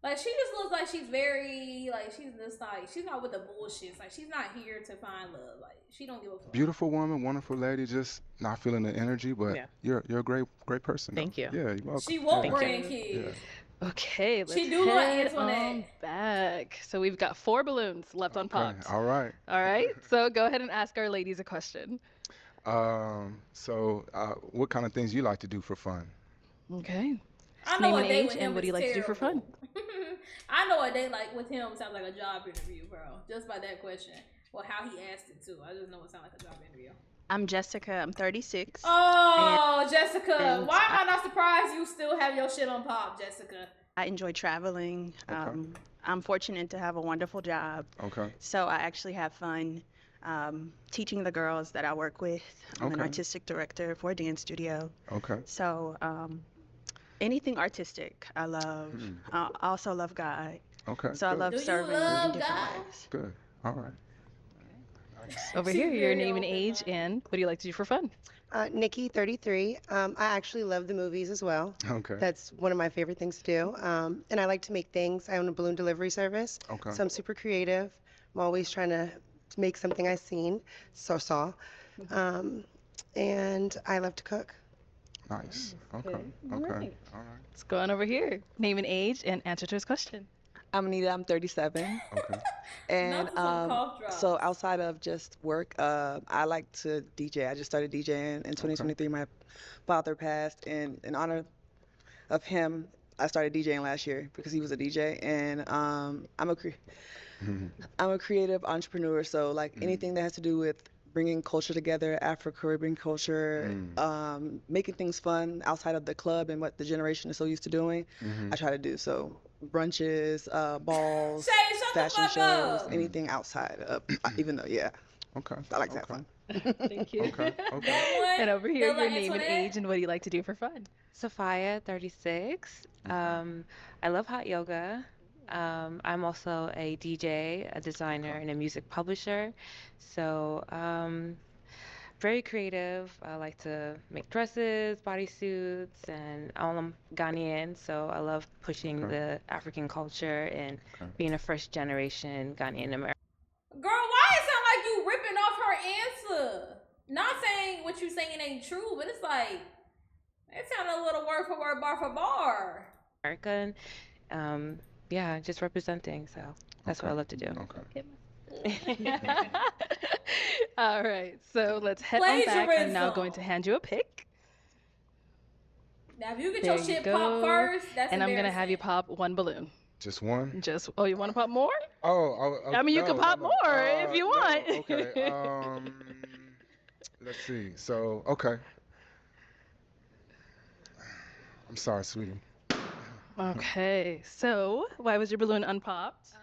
Like, she just looks like she's very, like, she's just like, she's not with the bullshit. Like, she's not here to find love. Like, she don't give a fuck. Beautiful woman, wonderful lady, just not feeling the energy, but you're a great person. Thank you. Yeah, you're welcome. She won't grandkids. Yeah. Okay, let's She do like head Antoinette. on back. So we've got 4 balloons left unpopped. All right. All right, so go ahead and ask our ladies a question. So what kind of things you like to do for fun? Okay. I know Name a and date age, with and him what do you is like to do for fun? I know a date like with him sounds like a job interview, bro. Just by that question. Well, how he asked it too. I just know it sounds like a job interview. I'm Jessica. I'm 36. Oh, Jessica. and Why am I not surprised you still have your shit on pop, Jessica? I enjoy traveling. I'm fortunate to have a wonderful job. Okay. So I actually have fun teaching the girls that I work with. I'm an Okay. artistic director for a dance studio. Okay. So anything artistic, I love. I also love God. Okay. So I good. love Do you serving love in different God? ways. Good. All right. Over She's here, your very name and open age, and what do you like to do for fun? Nikki, 33. I actually love the movies as well. Okay. That's one of my favorite things to do. And I like to make things. I own a balloon delivery service. Okay. So I'm super creative. I'm always trying to make something I've seen, saw. And I love to cook. Nice. Okay. Okay. Okay. All All right. right. Let's go on over here. Name and age, and answer to his question. I'm Anita. I'm 37. Okay. And Enough of some cough drops. so outside of just work, I like to DJ. I just started DJing in 2023. My father passed, and in honor of him, I started DJing last year because he was a DJ. And I'm a creative entrepreneur. So like anything that has to do with bringing culture together, Afro-Caribbean culture, making things fun outside of the club and what the generation is so used to doing, I try to do. So brunches, balls, Shay, shut the fashion fuck shows, up. anything outside of, even though, Okay. I like to have fun. Thank you. Okay. Okay. That one, And over here, Bella your name and Antoinette. age, and what do you like to do for fun? Sophia, 36. I love hot yoga. I'm also a DJ, a designer, and a music publisher. So, very creative. I like to make dresses, bodysuits, and I'm Ghanaian, so I love pushing the African culture and being a first generation Ghanaian American. Girl, why it sound like you ripping off her answer? Not saying what you saying ain't true, but it's like, it sounded a little word for word, bar for bar. American. Yeah, just representing. So that's what I love to do. Okay. All right, so let's head on back. I'm now Plagiarism. going to hand you a pick. Now, if you get There your you shit go. popped first, that's And I'm gonna have you embarrassing. pop 1 balloon. Just one? Just you want to pop more? Oh, I mean, you can no, pop no, no. more if you No, want. okay. Let's see. So, okay. I'm sorry, sweetie. Okay, so why was your balloon unpopped?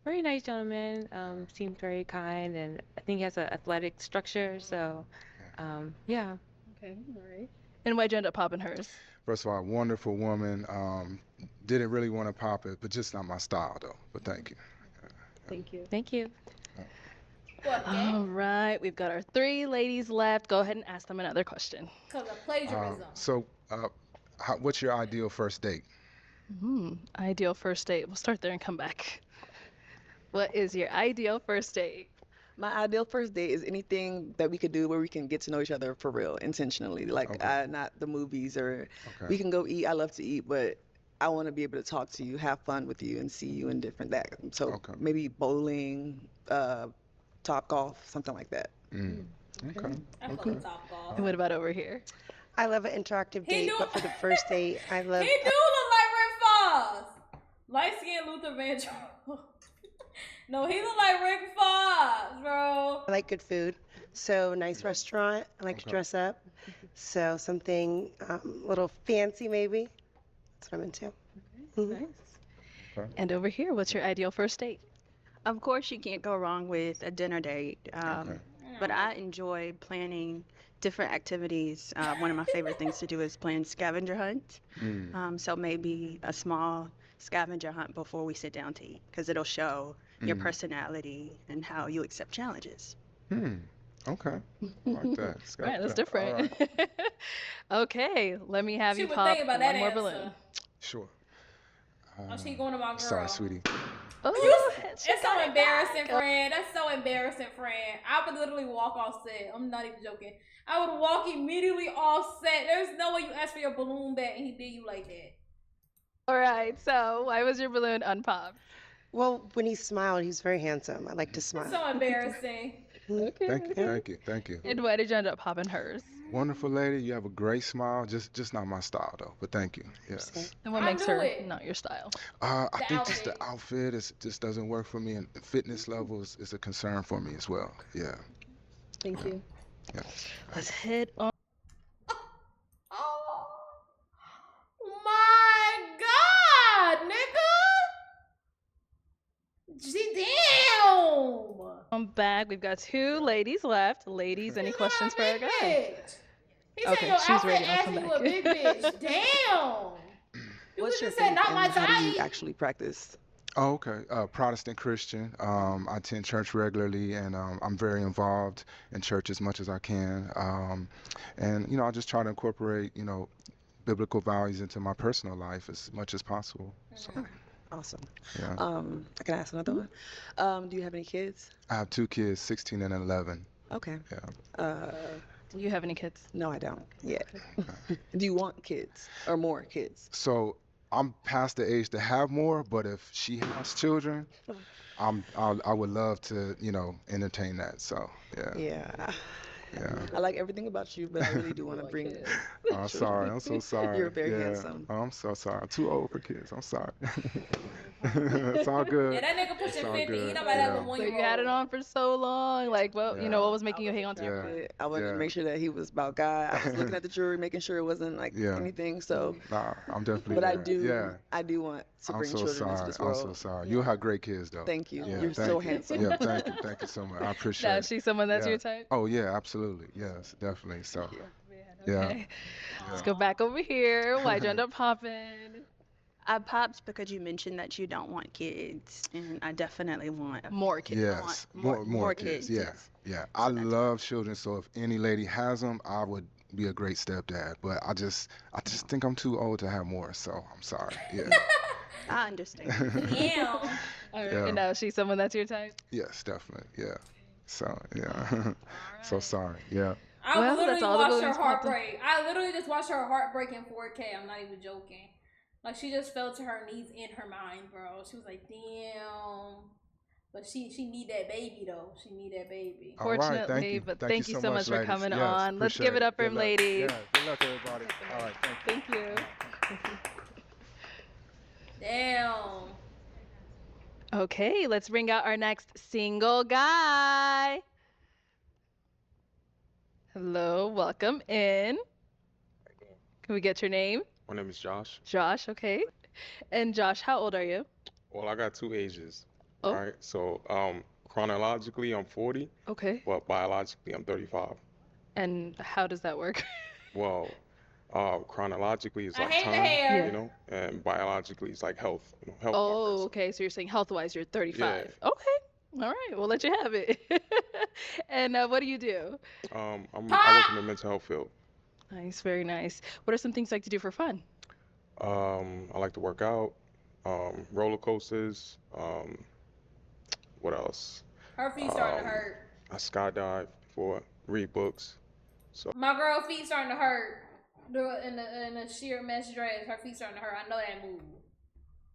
Very nice gentleman. Seemed very kind, and I think he has an athletic structure. So, yeah. Okay, all right. And why'd you end up popping hers? First of all, wonderful woman. Didn't really want to pop it, but just not my style, though. But thank you. Thank you. Thank you. All right, we've got our 3 ladies left. Go ahead and ask them another question. Because of plagiarism. So, what's your ideal first date? Ideal first date. We'll start there and come back. What is your ideal first date? My ideal first date is anything that we could do where we can get to know each other for real, intentionally. Like, not the movies or we can go eat. I love to eat, but I want to be able to talk to you, have fun with you, and see you in different that. So maybe bowling, top golf, something like that. Okay. I fuck with top golf. And what about over here? I love an interactive date, but for the first date, I love. He do look like Rick Foss. Light skinned Luther Vandross. No, he look like Rick Foss, bro. I like good food. So nice restaurant. I like to dress up. So something a little fancy, maybe. That's what I'm into. Nice. And over here, what's your ideal first date? Of course, you can't go wrong with a dinner date. But I enjoy planning different activities. One of my favorite things to do is plan scavenger hunt. So maybe a small scavenger hunt before we sit down to eat, because it'll show your personality and how you accept challenges. Okay. Like that. All right, that's All different. right. Okay, let me have She you was pop thinking about that one more answer. balloon. Sure. Oh, she going to my girl. Sorry, sweetie. Oh, It's so embarrassing, friend. That's so embarrassing, friend. I would literally walk off set. I'm not even joking. I would walk immediately off set. There's no way you asked for your balloon back and he did you like that. All right, so why was your balloon unpopped? Well, when he smiled, he's very handsome. I like to It's smile. so embarrassing. Okay. Thank you. And why did you end up popping hers? Wonderful lady, you have a great smile. Just not my style though, but thank you. Yes. And what I makes knew her it. not your style? I The think just outfit. the outfit just doesn't work for me, and the fitness levels is a concern for me as well. Yeah. Thank you. Yeah. Let's head on. Oh my God, nigga! Damn! I'm back. We've got 2 ladies left. Ladies, any questions for our guy? He Okay, said your she's outfit ready. I'll asking come you back. a big bitch. Damn! You What's could your just said faith not my and how do you type. actually practice? Oh, okay. Protestant Christian. I attend church regularly, and I'm very involved in church as much as I can. And I just try to incorporate biblical values into my personal life as much as possible. So, Awesome. yeah. I can ask another one. Do you have any kids? I have 2 kids, 16 and 11. Okay. Yeah. Do you have any kids? No, I don't yet. Do you want kids or more kids? So I'm past the age to have more, but if she has children, I would love to, entertain that. So yeah. Yeah. Yeah. I like everything about you, but I really do want to bring. I'm sorry. I'm so sorry. You're very Yeah. handsome. Oh, I'm so sorry. I'm too old for kids. I'm sorry. It's all good. Yeah, that nigga It's pushing all 50. He good. know about that Yeah. little So you 1-year-old. had it on for so long. Like, well, Yeah. what was making you hang on to Yeah. it? I wanted to make sure that he was about God. I was looking at the jewelry, making sure it wasn't like Yeah. anything. So, Nah, I'm definitely. but I there. do. Yeah. I do want to I'm bring so children into sorry. this I'm world. so sorry. You'll have great kids though. Thank you. Yeah, You're thank so you. handsome. Yeah, thank you. Thank you so much. I appreciate Now, it. she's someone that's Yeah. your type? Oh yeah, absolutely. Yes, definitely. So, yeah. Okay. Let's go back over here. Why'd you end up popping? I popped because you mentioned that you don't want kids, and I definitely want More kids. I want Yes, more more kids. kids. Yeah, yeah. I love children, so if any lady has them, I would be a great stepdad. But I just think I'm too old to have more. So I'm sorry. Yeah. I understand. Damn. All right. Yeah. And now she's someone that's your type? Yes, definitely. Yeah. So yeah. So sorry. Yeah. I Well, that's literally all the watched her balloons heart popping. break. I literally just watched her heart break in 4K. I'm not even joking. Like, she just fell to her knees in her mind, bro. She was like, damn. But she need that baby, though. She need that baby. All right, thank Fortunately, you. but Thank thank you you so so much, much for ladies. coming Yes, on. Let's give appreciate it up for Good him, luck. ladies. Yeah. Good luck, everybody. All right. Thank you. Thank you. Damn. Okay, let's bring out our next single guy. Hello, welcome in. Can we get your name? My name is Josh. Josh, okay. And Josh, how old are you? Well, I got 2 ages. Oh. All right. So, chronologically, I'm 40, Okay. but biologically, I'm 35. And how does that work? Well, chronologically, it's I like hate the time, hair. and biologically, it's like health, health Oh, markers. okay. So you're saying health-wise, you're 35. Okay. All right. We'll let you have it. And what do you do? I work in the mental health field. Nice, very nice. What are some things you like to do for fun? I like to work out, roller coasters. What else? Her feet starting to hurt. I skydive before, read books. So My girl feet starting to hurt. In the sheer mesh dress, her feet starting to hurt. I know that move.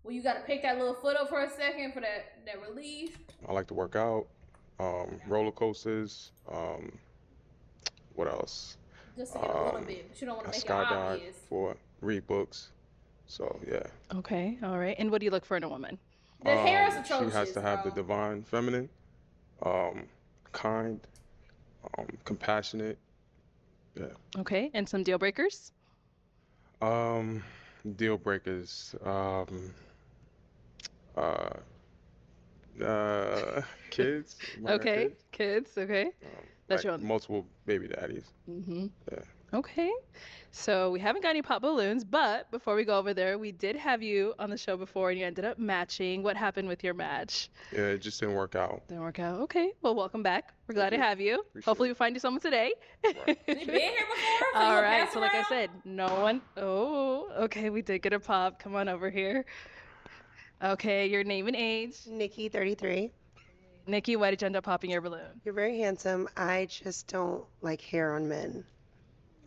Well, you gotta pick that little foot up for a second for that relief. I like to work out, roller coasters. What else? Just to get a little bit, but you don't want I to make it skydive obvious. for read books. So yeah. Okay, all right. And what do you look for in a woman? The hair is She has atrocious, to have the bro. divine feminine, kind, compassionate. Yeah. Okay, and some deal breakers? Um, Deal breakers. Uh, Kids. Might got Okay, kids. okay. That's Like your one. multiple baby daddies. Mm-hmm. Yeah. Okay. So we haven't got any pop balloons, but before we go over there, we did have you on the show before and you ended up matching. What happened with your match? Yeah, it just didn't work out. Didn't work out. Okay. Well, welcome back. We're glad to have you. Appreciate Hopefully we find you someone today. You been here before? So All you right. pass So like I around? said, no one. Oh, okay. We did get a pop. Come on over here. Okay. Your name and age. Nikki, 33. Nikki, why did you end up popping your balloon? You're very handsome. I just don't like hair on men.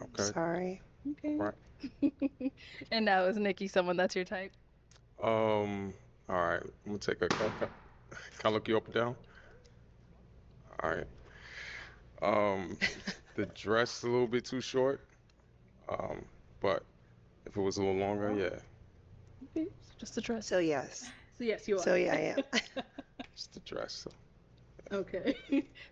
Okay. Sorry. Okay. Right. And now is Nikki someone that's your type? All right. I'm gonna take a. Can I look you up and down? All right. The dress a little bit too short. But if it was a little longer, yeah. Okay. So just a dress. So yes. So yes, you are. So yeah, I am. Just the dress. So. Okay.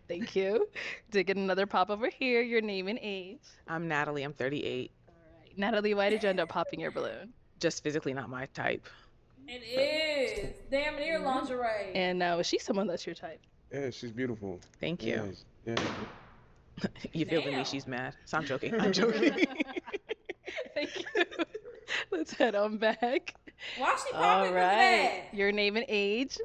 Thank you. Did get another pop over here. Your name and age. I'm Natalie. I'm 38. All right. Natalie, why did you end up popping your balloon? Just physically not my type. It is. Damn near lingerie. And now is she someone that's your type? Yeah, she's beautiful. Thank you. Yeah. You feel me? Damn. She's mad. So I'm joking. I'm joking. Thank you. Let's head on back. Why she All popping right. Your name and age.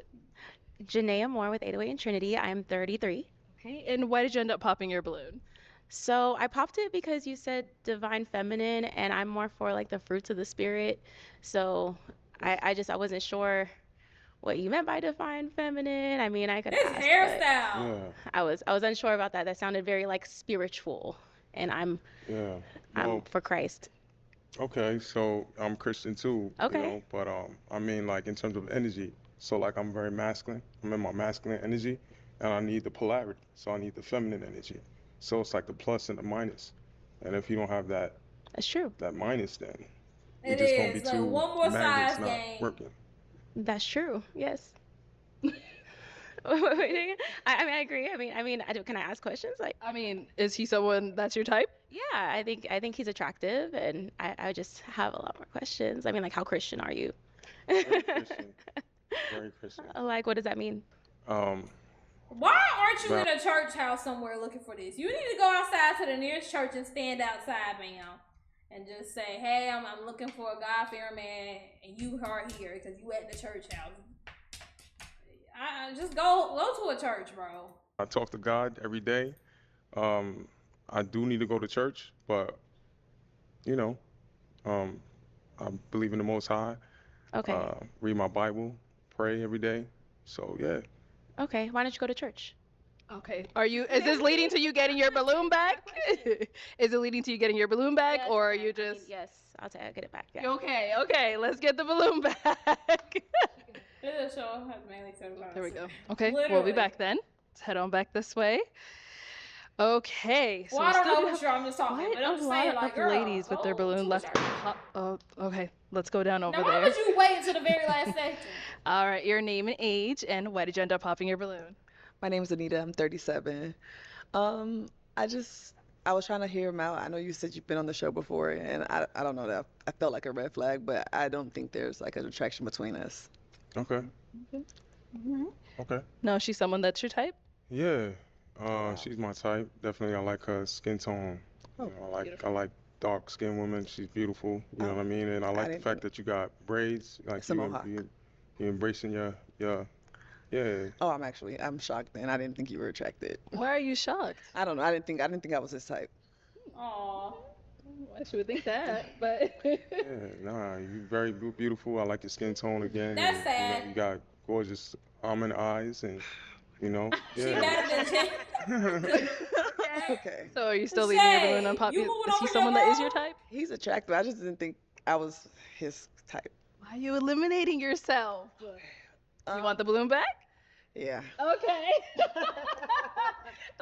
Janaea Moore with 808 and Trinity. I'm 33. Okay. And why did you end up popping your balloon? So I popped it because you said divine feminine, and I'm more for like the fruits of the spirit. So I wasn't sure what you meant by divine feminine. I mean, I could This ask, hairstyle. Yeah. I was unsure about that. That sounded very like spiritual, and I'm Yeah. I'm for Christ. Okay, so I'm Christian too. Okay. You know, but I mean, like in terms of energy, so like I'm very masculine. I'm in my masculine energy, and I need the polarity. So I need the feminine energy. So it's like the plus and the minus. And if you don't have that, That's true. that minus, then we're It just gonna be is. Like two one more magnets size not game. working. That's true. Yes. I I agree. Can I ask questions? Like, I mean, is he someone that's your type? yeah, I think he's attractive, and I just have a lot more questions. I mean, like, how Christian are you? Very Christian. Very Christian. Like, what does that mean? Why aren't you But- in a church house somewhere looking for this? You need to go outside to the nearest church and stand outside, ma'am, and just say, "Hey, I'm looking for a God-fearing man, and you are here because you at the church house." I just go to a church, bro. I talk to God every day. I do need to go to church, but you know, I believe in the Most High. Okay. Read my Bible, pray every day. So yeah. Okay. Why don't you go to church? Okay. Is this leading to you getting your balloon back? Is it leading to you getting your balloon back, Yes, or are ma'am. you I mean, just? yes, I'll get it back. Yeah. Okay. Let's get the balloon back. This show has mainly There we go. Okay, we'll Literally. be back then. Let's head on back this way. Okay. So Well, we I don't still know have for sure. I'm just talking, quite but I'm a just lot saying, like, of girl, ladies with their balloon to left. a church. Oh, okay. Let's go down over Now, why there. would you wait until the very last section? All right, your name and age, and why did you end up popping your balloon? My name is Anita. I'm 37. I was trying to hear him out. I know you said you've been on the show before, and I don't know that I felt like a red flag, but I don't think there's like an attraction between us. Okay. Okay. No, she's someone that's your type? Yeah. She's my type. Definitely, I like her skin tone. You know, I like dark skinned women. She's beautiful. You know what I mean? And I like the didn't fact that you got braids. Like It's a mohawk. you embracing your yeah. Oh, I'm shocked, and I didn't think you were attracted. Why are you shocked? I don't know. I didn't think I was his type. Aw. I should think that, but Yeah, nah, you very beautiful. I like your skin tone again. That's and, sad. You got gorgeous almond eyes, and you know. She Yeah. better than Okay. So are you still leaving your balloon Shay, on pop? you Is moving he over someone your that is your girl? type? He's attractive. I just didn't think I was his type. Why are you eliminating yourself? You want the balloon back? Yeah. Okay.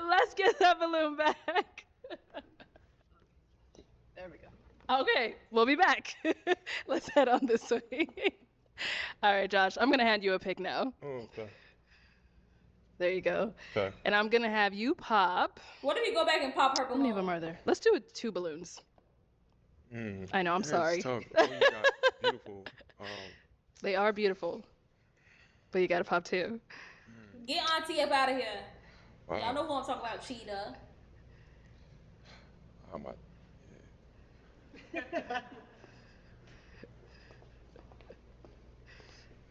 Let's get that balloon back. There we go. Okay, we'll be back. Let's head on this way. All right, Josh, I'm going to hand you a pick now. Oh, okay. There you go. Okay. And I'm gonna have you pop. What if you go back and pop her How many of them balloon? are there? Let's do it 2 balloons. I know, I'm Yeah, sorry. it's tough. Oh, you got beautiful. They are beautiful, but you gotta pop 2. Get Auntie up out of here. Wow. Y'all know we want to talk about Cheetah. I'm a,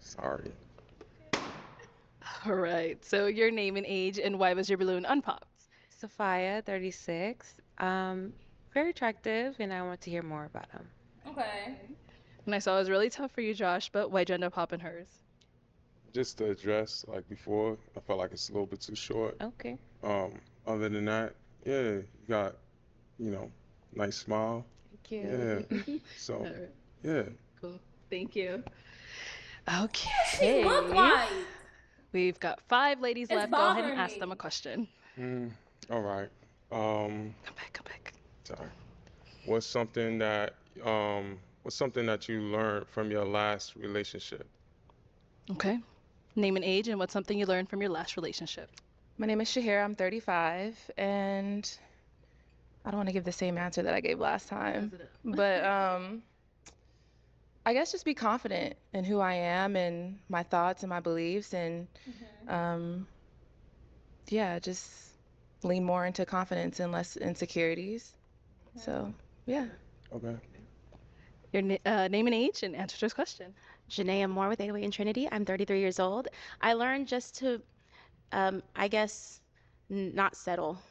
sorry. All right. So your name and age, and why was your balloon unpopped? Sophia, 36. Very attractive, and I want to hear more about him. Okay. And I saw it was really tough for you, Josh, but why'd you end up popping hers? Just the dress, like before, I felt like it's a little bit too short. Okay. Other than that, yeah, you got, nice smile. Thank you. Yeah. So, All right. yeah. Cool. Thank you. Okay. She look like. We've got 5 ladies It's left. Go ahead and bothering ask me. them a question. All right. Come back. Sorry. What's something that you learned from your last relationship? Okay. Name and age, and what's something you learned from your last relationship? My name is Shahira. I'm 35, and I don't want to give the same answer that I gave last time, but I guess just be confident in who I am and my thoughts and my beliefs, and yeah, just lean more into confidence and less insecurities. So yeah. Okay. Your name and age, and answer to this question. Janaea Moore with 808 and Trinity. I'm 33 years old. I learned just to, I guess, not settle.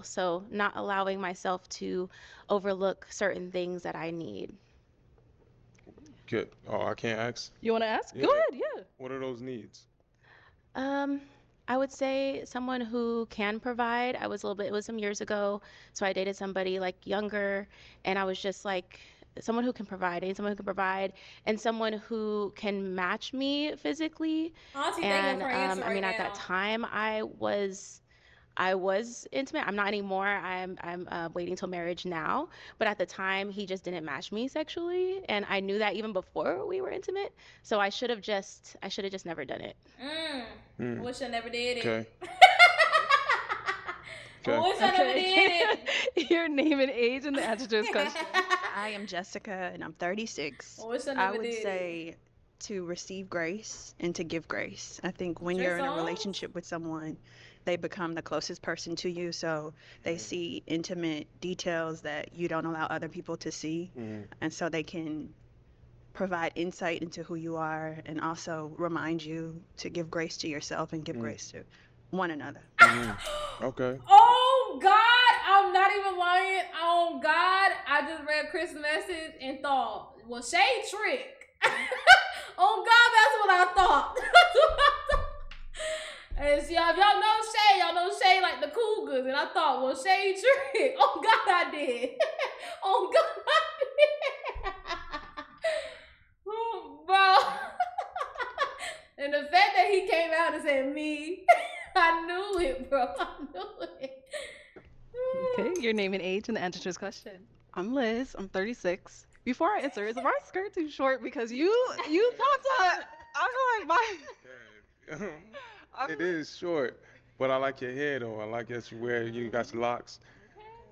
So not allowing myself to overlook certain things that I need. Good. Oh, I can't ask. You want to ask? Yeah. Go ahead, yeah. What are those needs? I would say someone who can provide. It was some years ago, so I dated somebody like younger, and I was just like, someone who can provide. I need someone who can provide, and someone who can match me physically. Auntie, thank you for answering I mean, at now. that time, I was intimate. I'm not anymore. I'm waiting till marriage now. But at the time, he just didn't match me sexually, and I knew that even before we were intimate. So I should have just never done it. I wish I never did it. Okay. I wish I never did it. Your name and age, and the answer to this question. I am Jessica, and I'm 36. I wish I I never would did it. say to receive grace and to give grace. I think when you're in a relationship with someone, they become the closest person to you, so they see intimate details that you don't allow other people to see, and so they can provide insight into who you are and also remind you to give grace to yourself and give grace to one another. Okay. Oh God, I'm not even lying. Oh God, I just read Chris' message and thought, well, shade trick. Oh God, that's what I thought. That's what I thought. And see, if y'all know Shay like the Cougars, and I thought, well, shade trick. Oh God, I did. Oh God, I did. Oh, bro. And the fact that he came out and said me, I knew it, bro. I knew it. Okay, your name and age, and the answer to this question. I'm Liz. I'm 36. Before I answer, is my skirt too short? Because you popped up. I'm like, It is short, but I like your hair though. I like that you got your locks.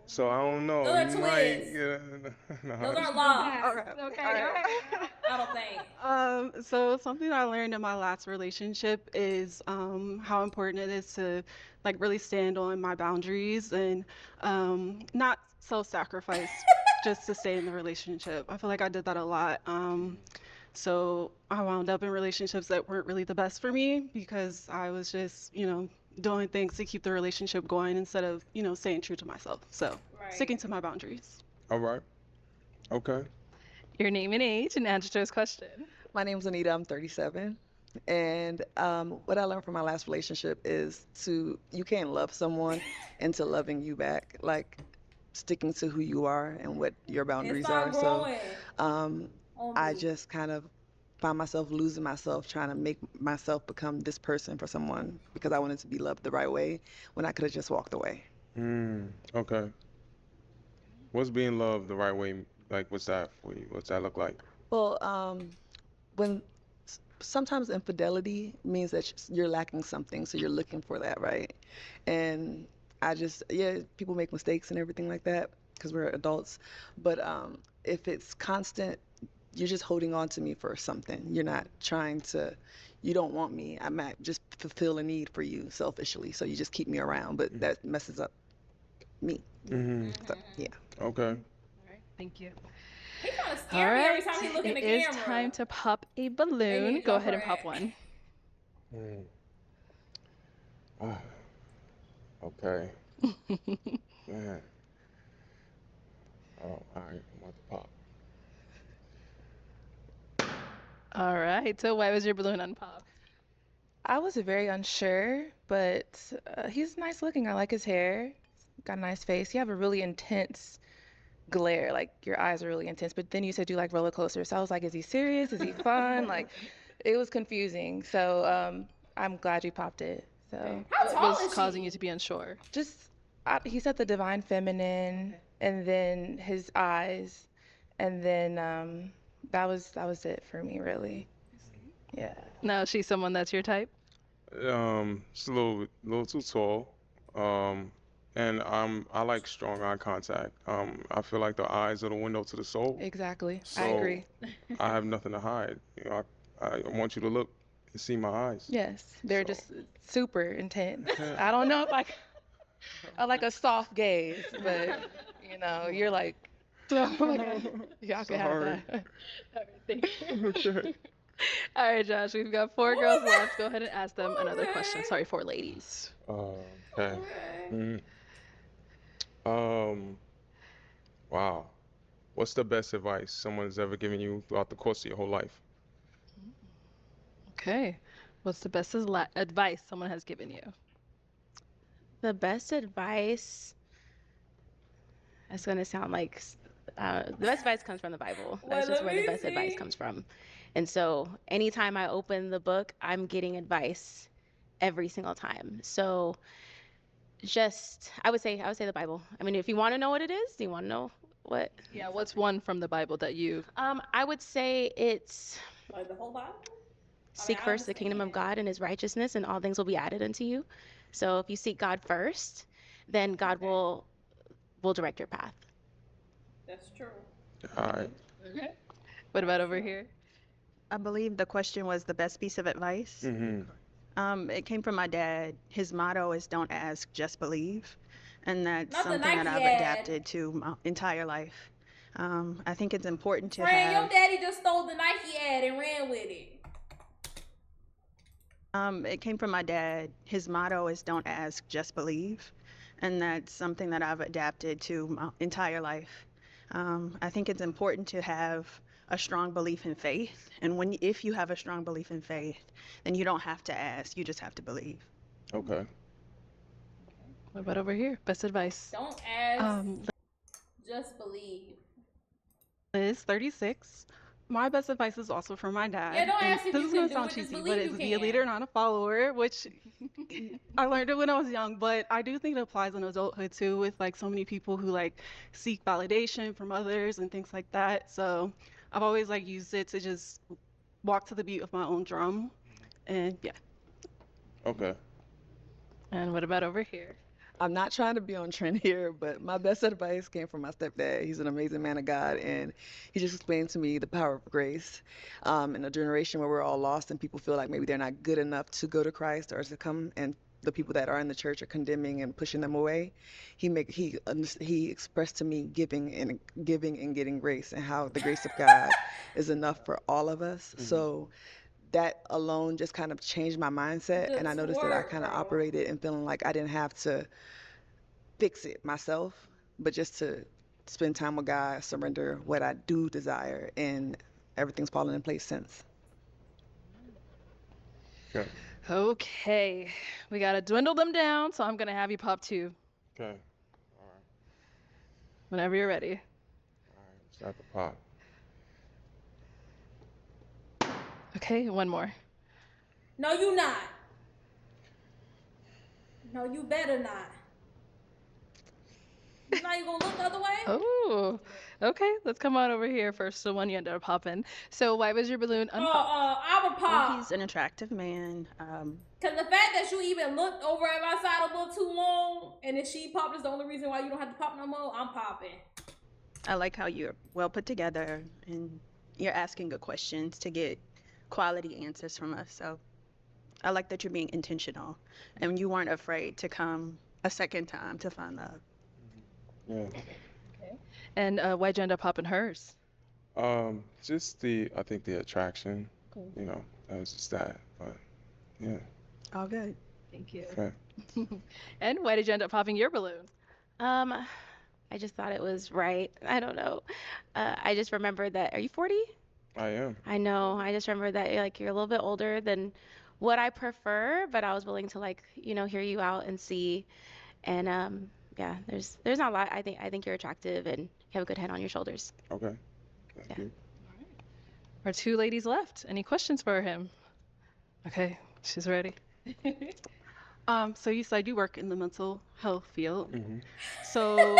So I don't know. Those are You might, twists. no, Those aren't long. Okay. I don't think. So something I learned in my last relationship is how important it is to like really stand on my boundaries and not self-sacrifice just to stay in the relationship. I feel like I did that a lot. So I wound up in relationships that weren't really the best for me because I was just, doing things to keep the relationship going instead of, staying true to myself. So sticking to my boundaries. All right. Okay. Your name and age, and answer to this question. My name's Anita. I'm 37. And what I learned from my last relationship is you can't love someone into loving you back. Like sticking to who you are and what your boundaries are. So I just kind of found myself losing myself trying to make myself become this person for someone because I wanted to be loved the right way when I could have just walked away. Okay. What's being loved the right way? Like, what's that for you? What's that look like? Well, when sometimes infidelity means that you're lacking something, so you're looking for that, right? And yeah, people make mistakes and everything like that because we're adults. But if it's constant, you're just holding on to me for something. You're not trying to, you don't want me. I might just fulfill a need for you selfishly, so you just keep me around, but that messes up me. So, yeah. Okay. All right, thank you. He kind of All scared me every right, time he look in the it is camera. time to pop a balloon. Go ahead and pop one. Okay. Man. Oh, all right, I'm about to pop. All right, so why was your balloon unpopped? I was very unsure, but he's nice looking. I like his hair. Got a nice face. You have a really intense glare, like your eyes are really intense. But then you said you like roller coasters. So I was like, is he serious? Is he fun? Like, it was confusing. So I'm glad you popped it. So How what tall was is causing she? you to be unsure? just he said the divine feminine, and then his eyes, and then that was it for me, really. Yeah. Now, is she someone that's your type? It's a little too tall. And I like strong eye contact. I feel like the eyes are the window to the soul. Exactly. I So agree. I have nothing to hide. You know, I want you to look and see my eyes. Yes, they're So- just super intense. I don't know if I like a soft gaze, but you know, you're like, y'all can have Sorry. that. All right, thank you. Okay. All right, Josh, we've got 4 girls left. Go ahead and ask them another question. Sorry, 4 ladies. Okay. Wow. What's the best advice someone's ever given you throughout the course of your whole life? Okay. What's the best advice someone has given you? The best advice, that's going to sound like the best advice comes from the Bible. That's just where the best advice comes from. And so anytime I open the book, I'm getting advice every single time. So just I would say the Bible. I mean, if you want to know what it is, do you want to know what? Yeah, what's one from the Bible that you I would say it's Like the whole Bible? seek first the kingdom of God and his righteousness, and all things will be added unto you. So if you seek God first, then God will direct your path. That's true. All right. Okay. What about over here? I believe the question was the best piece of advice. It came from my dad. His motto is "Don't ask, just believe," and that's Not the something that Nike I've ad. adapted to my entire life. I think it's important to Friend, your have. daddy just stole the Nike ad and ran with it. It came from my dad. His motto is "Don't ask, just believe," and that's something that I've adapted to my entire life. I think it's important to have a strong belief in faith, and if you have a strong belief in faith, then you don't have to ask, you just have to believe. Okay. What about over here? Best advice. Don't ask, just believe. Liz, 36. My best advice is also from my dad. Yeah, don't and ask if this you is can gonna do sound it, just cheesy, but believe it's you be a can. leader, not a follower, which I learned it when I was young, but I do think it applies in adulthood too, with like so many people who like seek validation from others and things like that. So I've always like used it to just walk to the beat of my own drum. And yeah. Okay. And what about over here? I'm not trying to be on trend here, but my best advice came from my stepdad. He's an amazing man of God, and he just explained to me the power of grace. In a generation where we're all lost and people feel like maybe they're not good enough to go to Christ or to come, and the people that are in the church are condemning and pushing them away. He expressed to me giving and getting grace, and how the grace of God is enough for all of us. So that alone just kind of changed my mindset, and I noticed that I kind of operated and feeling like I didn't have to fix it myself, but just to spend time with God, surrender what I do desire, and everything's fallen in place since. Okay. Okay. We got to dwindle them down, so I'm going to have you pop 2 Okay. whenever you're ready. All right. Start the pop. Okay, one more. No, you not. No, you better not. You not even gonna look the other way? Oh, Okay, let's come on over here first. The one you ended up popping. So why was your balloon unpopped? I would Well, pop. he's an attractive man. Cause the fact that you even looked over at my side a little too long, and then she popped is the only reason why you don't have to pop no more. I'm popping. I like how you're well put together and you're asking good questions to get quality answers from us. So I like that you're being intentional and you weren't afraid to come a second time to find love. Yeah. Okay. And why'd you end up popping hers? Just I think the attraction, you know, that was just that. But yeah. All good. Thank you. Okay. And why did you end up popping your balloon? I just thought it was right. I don't know. I just remembered that. Are you 40? I am. I know. I just remember that you're a little bit older than what I prefer, but I was willing to hear you out and see. And yeah, there's not a lot. I think you're attractive and you have a good head on your shoulders. Okay. Thank you. Our two ladies left. Any questions for him? Okay, she's ready. So you said you work in the mental health field. Mm-hmm. So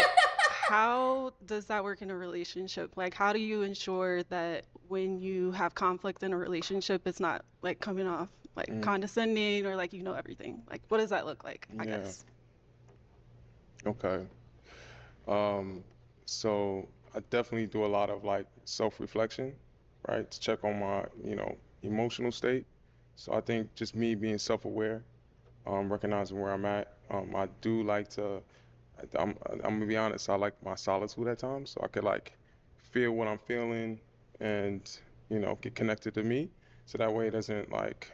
how does that work in a relationship? Like, how do you ensure that when you have conflict in a relationship, it's not like coming off like condescending or like you know everything? Like, what does that look like? I guess. Okay. So I definitely do a lot of like self-reflection, right? To check on my, emotional state. So I think just me being self-aware, recognizing where I'm at. I do like to, I'm gonna be honest, I like my solitude at times, so I could like feel what I'm feeling and, get connected to me. So that way it doesn't like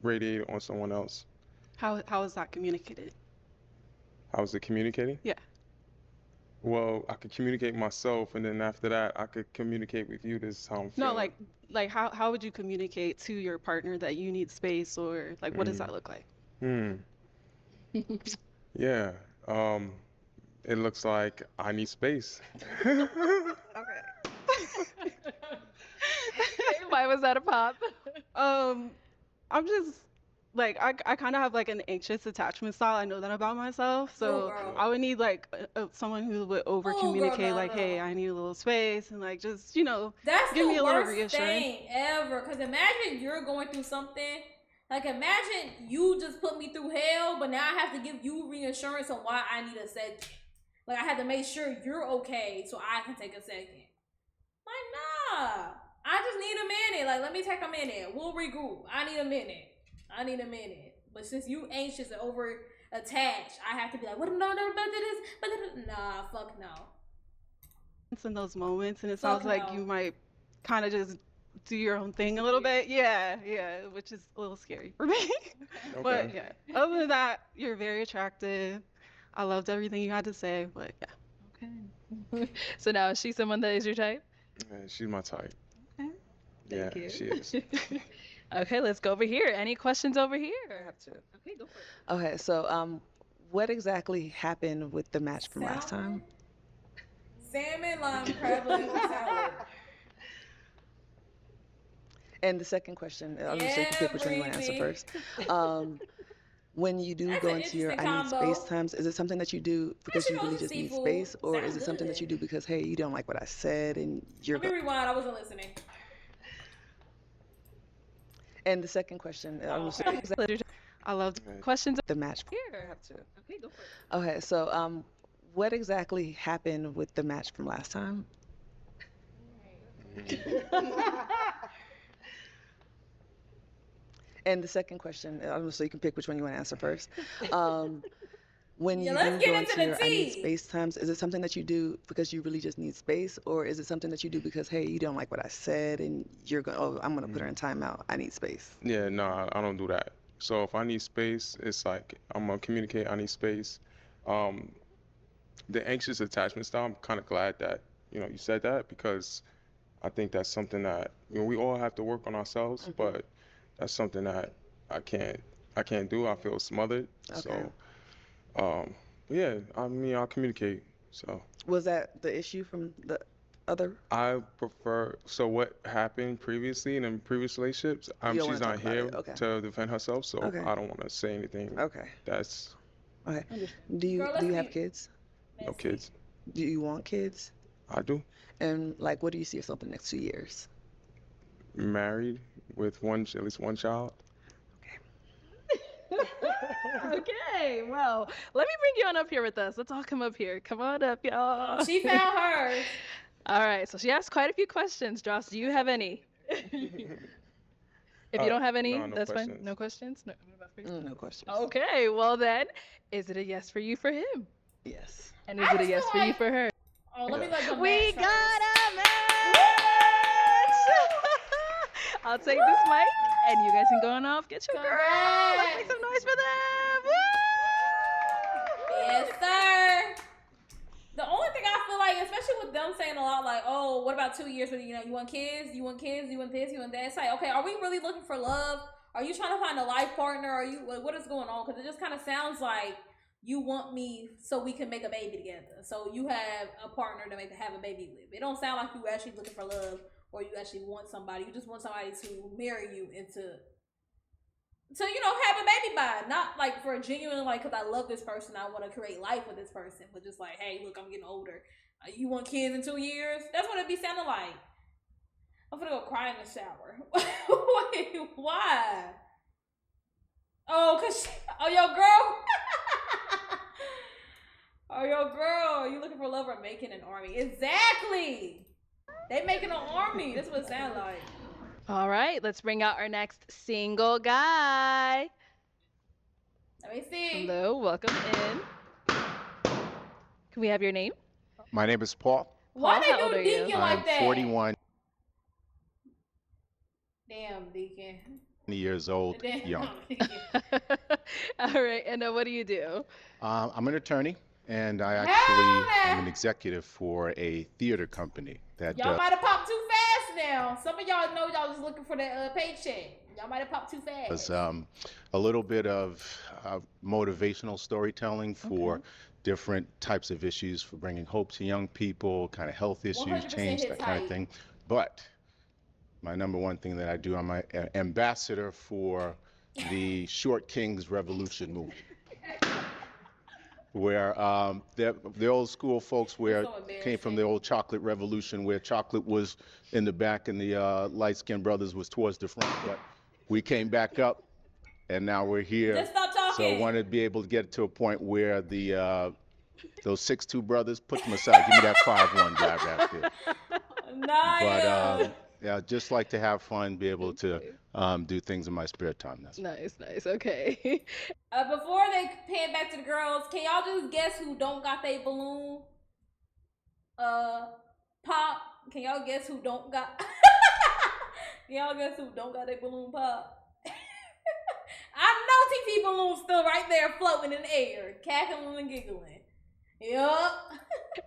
radiate on someone else. How is that communicated? How is it communicating? Yeah. Well, I could communicate myself, and then after that, I could communicate with you. This is how I'm feeling. No, like how would you communicate to your partner that you need space or like what does that look like? Yeah. It looks like I need space. Okay. Why was that a pop? I'm just like I kind of have like an anxious attachment style. I know that about myself. So I would need like someone who would over communicate like, hey, I need a little space and like just That's give the me a little worst reassurance. thing ever. Cause imagine you're going through something. Like imagine you just put me through hell, but now I have to give you reassurance on why I need a second. Like I had to make sure you're okay so I can take a second. Like nah, I just need a minute. Like let me take a minute. We'll regroup. I need a minute. But since you anxious and over attached, I have to be like, what? No, nah, fuck no. It's in those moments, and it Fuck sounds like no. you might kind of just do your own thing a little bit. Yeah, which is a little scary for me. But yeah, other than that, you're very attractive. I loved everything you had to say, but yeah. Okay. So now is she someone that is your type? Yeah, she's my type. Okay. Yeah, Thank you. she is. Okay, let's go over here. Any questions over here? I have to. Okay, go for it. Okay, so what exactly happened with the match from last time? Salmon, lime, crab legs, and salad. And the second question, I'm just so you can pick which one you want to answer first. When you do go into your I need space times, is it something that you do because you really just need space, or is it something that you do because, hey, you don't like what I said and you're Let me rewind, I wasn't listening. And the second question, I love questions. The match. Here. I have to. Okay, go for it. Okay, so what exactly happened with the match from last time? And the second question, so you can pick which one you want to answer first. When you do go into your I need space times, is it something that you do because you really just need space, or is it something that you do because, hey, you don't like what I said and you're going, oh, I'm going to put her in timeout. I need space. Yeah, no, I don't do that. So if I need space, it's like I'm gonna communicate. I need space. The anxious attachment style. I'm kind of glad that you said that because I think that's something that we all have to work on ourselves, but that's something that I can't do. I feel smothered. Okay. So, yeah, I mean, I'll communicate. So. Was that the issue from the other? I prefer. So what happened previously in previous relationships? She's not here to defend herself, so I don't want to say anything. Okay. That's. Okay. Do you have kids? No kids. Do you want kids? I do. And like, what do you see yourself in the next 2 years? Married with at least one child. Okay, well, let me bring you on up here with us. Let's all come up here. Come on up, y'all. She found hers. All right, so she asked quite a few questions. Joss, do you have any? If you don't have any, no, no that's fine. questions. No questions? No, what about for you? No questions. Okay, well then, is it a yes for you for him? Yes. And is I it a just yes feel for you like- for her? Oh, let me let them We match got first. a match! I'll take this mic, and you guys can go on off. Get your girl. Let's make some noise for them. Woo! Yes, sir. The only thing I feel like, especially with them saying a lot like, oh, what about 2 years? Where, you know, you want kids, you want kids, you want this, you want that. It's like, okay, are we really looking for love? Are you trying to find a life partner? Are you, what is going on? Because it just kind of sounds like you want me so we can make a baby together. So you have a partner to have a baby with. It don't sound like you actually looking for love or you actually want somebody. You just want somebody to marry you and to you know, have a baby by. Not like for a genuine, like, because I love this person, I want to create life with this person, but just like, hey, look, I'm getting older. You want kids in 2 years? That's what it be sounding like. I'm gonna go cry in the shower. Wait, why? Oh, your girl? Oh, your girl. You looking for love or making an army? Exactly. They making an army. That's what it sounds like. All right, let's bring out our next single guy. Let me see. Hello, welcome in. Can we have your name? My name is Paul. Why Paul, how they old do are you? Deacon like I'm that? 41 Damn, Deacon. years old, Damn, young. Deacon. All right, and what do you do? I'm an attorney, and I Hell actually am nah. an executive for a theater company that Y'all might have popped too fast now. Some of y'all know y'all was looking for that paycheck. Y'all might have popped too fast. does a little bit of motivational storytelling for different types of issues, for bringing hope to young people, kind of health issues, 100% change, his that kind of height. thing. But my number one thing that I do, I'm an ambassador for the Short Kings Revolution movement. Where the old school folks where so came from the old chocolate revolution, where chocolate was in the back and the light-skinned brothers was towards the front. But we came back up, and now we're here. Just stop talking. So I want to be able to get to a point where the those 6'2" brothers, put them aside. Give me that 5'1" guy back there. But yeah, just like to have fun, be able to do things in my spare time. That's Nice, okay. Before they pan back to the girls, can y'all just guess who don't got their balloon pop? Can y'all guess who don't got? Can y'all guess who don't got their balloon pop? I know TT balloon's still right there floating in the air, cackling and giggling. Yup.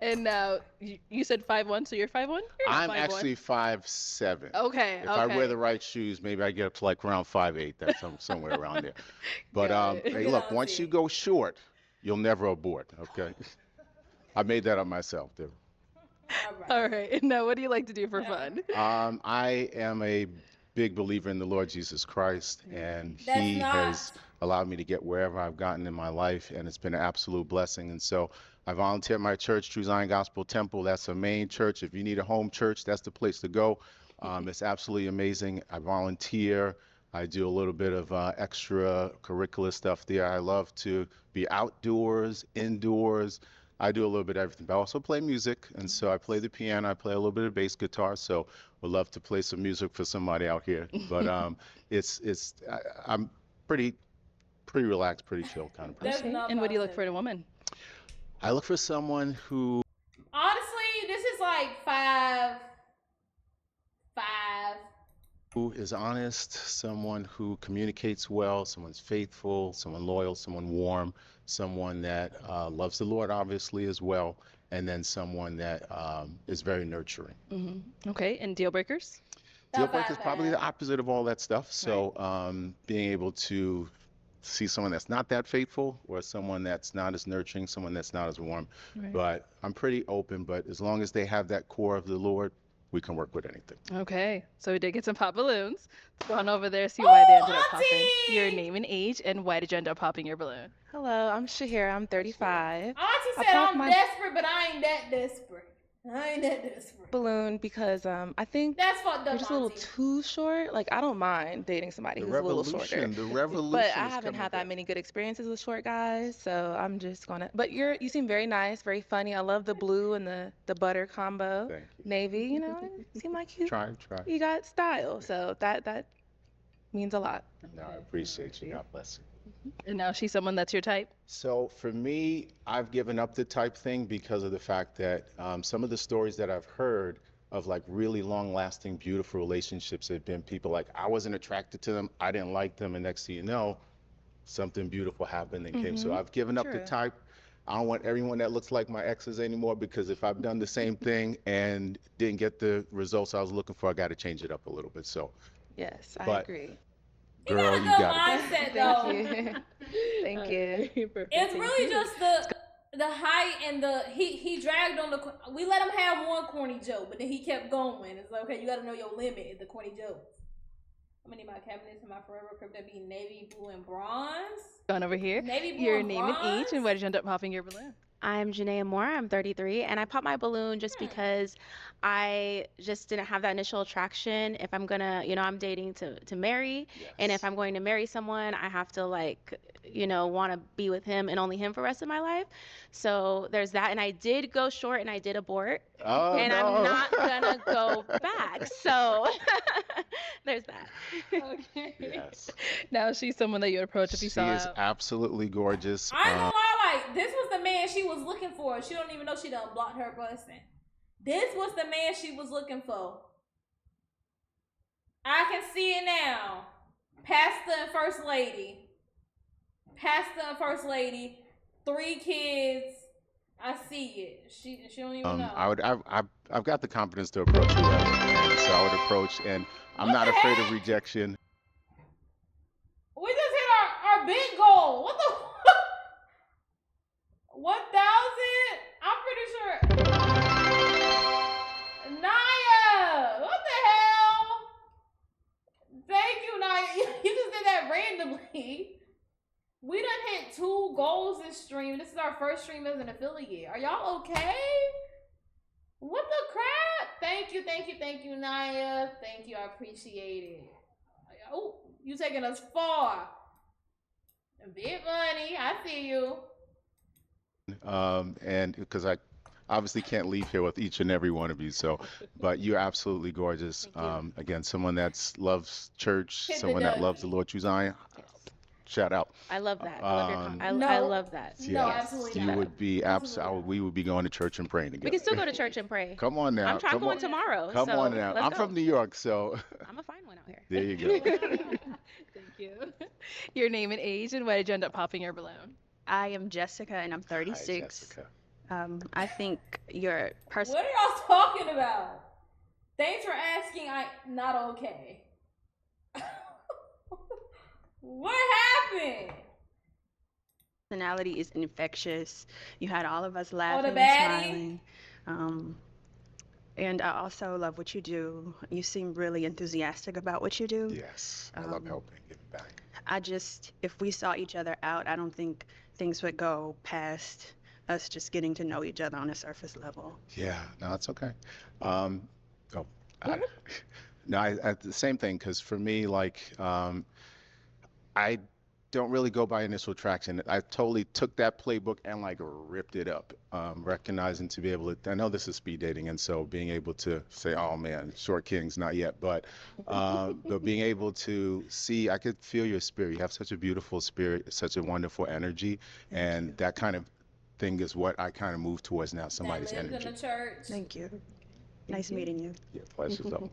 And now you said 5'1", so you're 5'1"? I'm actually 5'7". Okay, If I wear the right shoes, maybe I get up to like around 5'8". That's somewhere around there. But hey, look, once you go short, you'll never abort. Okay. I made that up myself, too. All right. And now, what do you like to do for fun? I am a big believer in the Lord Jesus Christ, and That's He not- has allowed me to get wherever I've gotten in my life, and it's been an absolute blessing. And so I volunteer at my church, True Zion Gospel Temple. That's a main church. If you need a home church, that's the place to go. It's absolutely amazing. I volunteer. I do a little bit of extracurricular stuff there. I love to be outdoors, indoors. I do a little bit of everything, but I also play music, and so I play the piano. I play a little bit of bass guitar, so would love to play some music for somebody out here. But I'm pretty relaxed, pretty chill kind of person. That's not And what do you look positive. for in a woman? I look for someone who Honestly, this is like five. is honest, someone who communicates well, someone's faithful, someone loyal, someone warm, someone that loves the Lord obviously as well, and then someone that is very nurturing. Okay. And deal breakers? Deal breaker is probably the opposite of all that stuff. So being able to see someone that's not that faithful, or someone that's not as nurturing, someone that's not as warm. Right. But I'm pretty open, but as long as they have that core of the Lord, we can work with anything. Okay. So we did get some pop balloons. Let's go on over there, see why they ended up popping. Your name and age, and why did you end up popping your balloon? Hello, I'm Shahira. I'm 35. Auntie I said popped I'm my- desperate, but I ain't that desperate. I ain't that desperate. Balloon because I think That's fucked you're up, just a little Auntie. too short. Like I don't mind dating somebody The who's a little shorter. revolution, the But revolution I is haven't coming had that back. many good experiences with short guys, so I'm just gonna. But you seem very nice, very funny. I love the blue and the butter combo. Thank you. Navy, you know, it seem like you Try. you got style. So that means a lot. No, I appreciate you. God bless you. And now she's someone that's your type? So for me, I've given up the type thing because of the fact that some of the stories that I've heard of like really long-lasting, beautiful relationships have been people like I wasn't attracted to them, I didn't like them, and next thing you know, something beautiful happened and came. So I've given up the True. type. I don't want everyone that looks like my exes anymore because if I've done the same thing and didn't get the results I was looking for, I got to change it up a little bit. So, Yes, I but agree. girl, you Good got it. mindset, though. Thank you. Thank you. It's really just the height and he dragged on we let him have one corny joke, but then he kept going. It's like, okay, you got to know your limit in the corny jokes. I'm gonna need my cabinets in my forever crib to be navy blue and bronze. Going over here. Navy blue Your and name and bronze. age, and where did you end up popping your balloon? I'm Janaea Moore. I'm 33, and I popped my balloon just because I just didn't have that initial attraction. If I'm gonna, I'm dating to marry, and if I'm going to marry someone, I have to want to be with him and only him for the rest of my life. So there's that, and I did go short and I did abort, Oh, and no. I'm not gonna go back. So there's that. Okay. Yes. Now she's someone that you would approach if you She saw is out. absolutely gorgeous. I ain't gonna lie, like this was the man she was looking for. She don't even know she done blocked her blessing. This was the man she was looking for. I can see it now. Pastor and First Lady. Pastor and First Lady. 3 kids. I see it. She don't even know. I've got the confidence to approach whoever, and so I would approach, and I'm not afraid of rejection. We just hit our big goal. What the 1,000? I'm pretty sure. Naya! What the hell? Thank you, Naya. You just did that randomly. We done hit 2 goals this stream. This is our first stream as an affiliate. Are y'all okay? What the crap? Thank you, Naya. Thank you, I appreciate it. Oh, you taking us far. Big money, I see you. And because I obviously can't leave here with each and every one of you, so, but you're absolutely gorgeous. Again, someone that loves church, Hit the someone that Dougie. loves the Lord Zion. Shout out. I love that. I love your I No. love that. No, Yes, absolutely you not. would be we would be going to church and praying together. We can still go to church and pray. Come on now. I'm come going on. tomorrow. Come so on now. let's I'm go. from New York, so I'm a fine one out here. there you go. Thank you. Your name and age, and why did you end up popping your balloon? I am Jessica and I'm 36. Jessica. I think your person. What are y'all talking about? Thanks for asking. Not okay. What happened? Personality is infectious. You had all of us laughing and baddie? smiling. And I also love what you do. You seem really enthusiastic about what you do. Yes, I love helping, giving back. If we saw each other out, I don't think things would go past us just getting to know each other on a surface level. Yeah, no, it's okay. No, I the same thing, because for me, I don't really go by initial attraction. I totally took that playbook and ripped it up, recognizing to be able to, I know this is speed dating, and so being able to say, oh man, short kings, not yet, but being able to see, I could feel your spirit. You have such a beautiful spirit, such a wonderful energy, and that kind of thing is what I kind of move towards now, somebody's That lives energy. in the church. Thank you. Nice meeting you. Yeah, pleasure's all.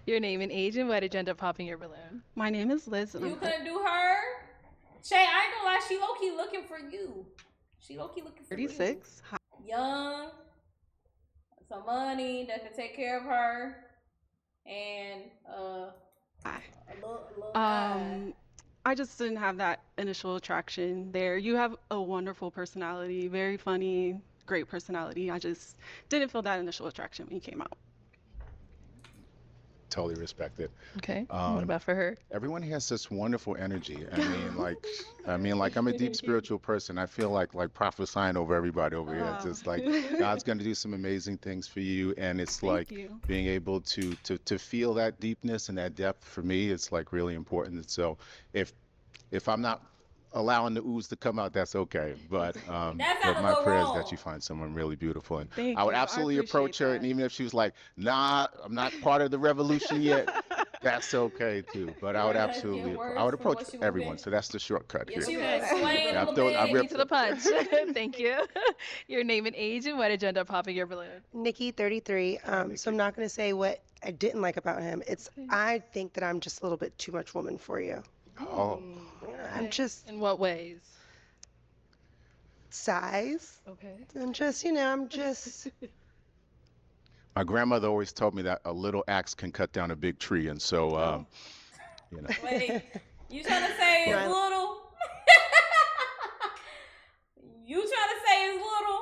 Your name and age, and why did you end up popping your balloon? My name is Liz. And You I'm couldn't do her? Shay, I ain't gonna lie, she low-key looking for you. She low-key looking for 36. you. Young, some money that can take care of her, and a little guy. I just didn't have that initial attraction there. You have a wonderful personality, very funny, great personality. I just didn't feel that initial attraction when you came out. totally respect it. Okay. What Um, about for her? Everyone has this wonderful energy. Like I'm a deep spiritual person. I feel like prophesying over everybody over here. It's just like God's going to do some amazing things for you, and it's Thank like you. being able to feel that deepness and that depth for me. It's like really important. And so if I'm not allowing the ooze to come out, that's okay. That But sounds a my little prayer is that you wrong. find someone really beautiful, and Thank I would you. I absolutely appreciate approach her, that. and even if she was like, "Nah, I'm not part of the revolution yet," that's okay too. But I would Lord has absolutely, getting I worse would from approach what she would have everyone. been. So that's the shortcut Yeah, here. she would Okay. explain a Yeah, little I Beat me bit. to the punch. Thank you. Your name and age, and why did you end up popping your balloon? Nikki, 33. So I'm not going to say what I didn't like about him. It's I think that I'm just a little bit too much woman for you. Oh, I'm just In what ways? size. Okay. And just, I'm just. my grandmother always told me that a little axe can cut down a big tree, and so you know. Wait, you trying to say No, it's little? You trying to say it's little?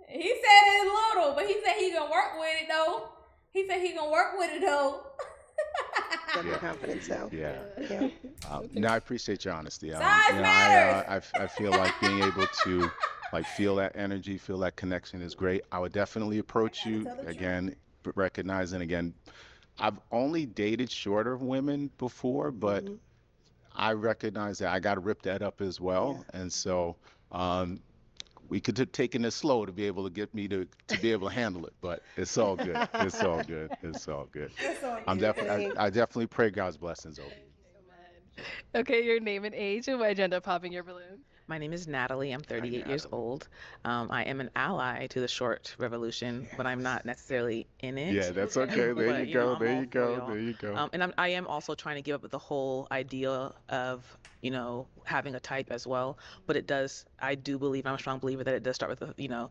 He said it's little, but he said he gonna work with it though. He said he gonna work with it though. Got the confidence though. Yeah. Yeah. No, I appreciate your honesty. Size matters. I feel like being able to like feel that energy, feel that connection is great. I would definitely approach you again, recognizing again, I've only dated shorter women before, but I recognize that I got to rip that up as well. And so we could have taken it slow to be able to get me to be able to handle it, but it's all good. It's all good. It's all good. I definitely pray God's blessings over you. Okay, your name and age, and why did you end up popping your balloon? My name is Natalie. I'm 38 years old. I am an ally to the short revolution, but I'm not necessarily in it. Yeah, that's okay. There But, you go. I'm There all you for go. y'all. There you go. And I am also trying to give up the whole idea of, having a type as well. But I do believe, I'm a strong believer that it does start with,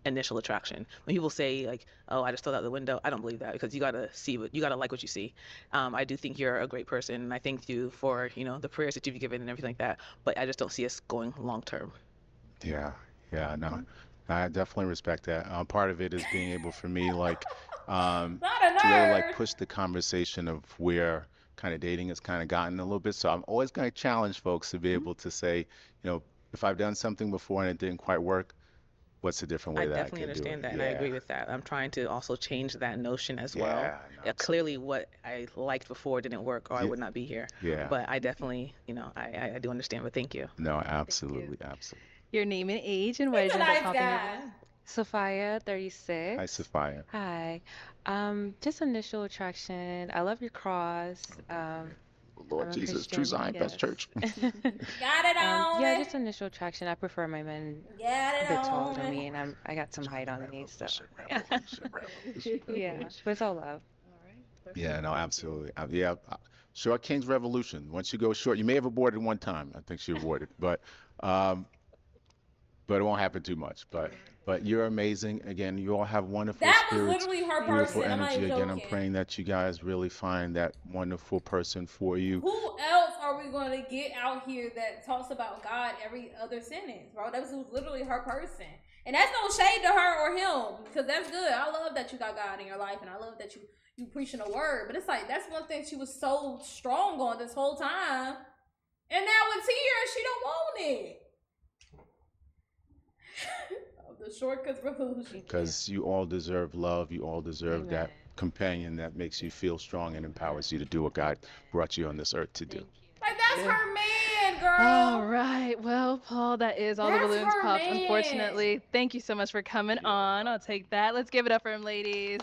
initial attraction. When people say like, oh, I just threw that out the window, I don't believe that because you got to like what you see. I do think you're a great person. And I thank you for, the prayers that you've given and everything like that. But I just don't see us going long term. Yeah, no, I definitely respect that. Part of it is being able for me, like, Not a to really nerd. like push the conversation of where kind of dating has kind of gotten a little bit. So I'm always going to challenge folks to be able to say, if I've done something before and it didn't quite work, what's a different way I that I definitely can do understand it? that, and I agree with that. I'm trying to also change that notion as well. Yeah, no, Clearly, what I liked before didn't work, or I Yeah. would not be here. Yeah. But I definitely, I do understand. But thank you. No, absolutely, absolutely. Your name and age, and why He's did a you end up nice popping your guy. balloon? Sophia, 36. Hi, Sophia. Hi. Just initial attraction. I love your cross. Lord I'm a Jesus, True Christian, Zion Best Church. Got it on. Yeah, just initial attraction. I prefer my men Got a it bit taller on. than me, and I got some height on me, so yeah, but it's all love. Yeah, no, absolutely. Short King's Revolution. Once you go short, you may have aborted one time. I think she aborted, but it won't happen too much. But you're amazing. Again, you all have wonderful That was spirits, literally her beautiful person. I'm not energy. even Again, I'm joking. praying that you guys really find that wonderful person for you. Who else are we going to get out here that talks about God every other sentence, bro? That was literally her person. And that's no shade to her or him, because that's good. I love that you got God in your life, and I love that you preaching a word. But it's like, that's one thing she was so strong on this whole time. And now it's here, and she don't want it. The shortcuts revolution. Because you all deserve love. You all deserve that companion that makes you feel strong and empowers you to do what God brought you on this earth to do. Like, that's her man, girl. All right. Well, Paul, that is all the That's balloons her popped, man. unfortunately. Thank you so much for coming on. I'll take that. Let's give it up for him, ladies.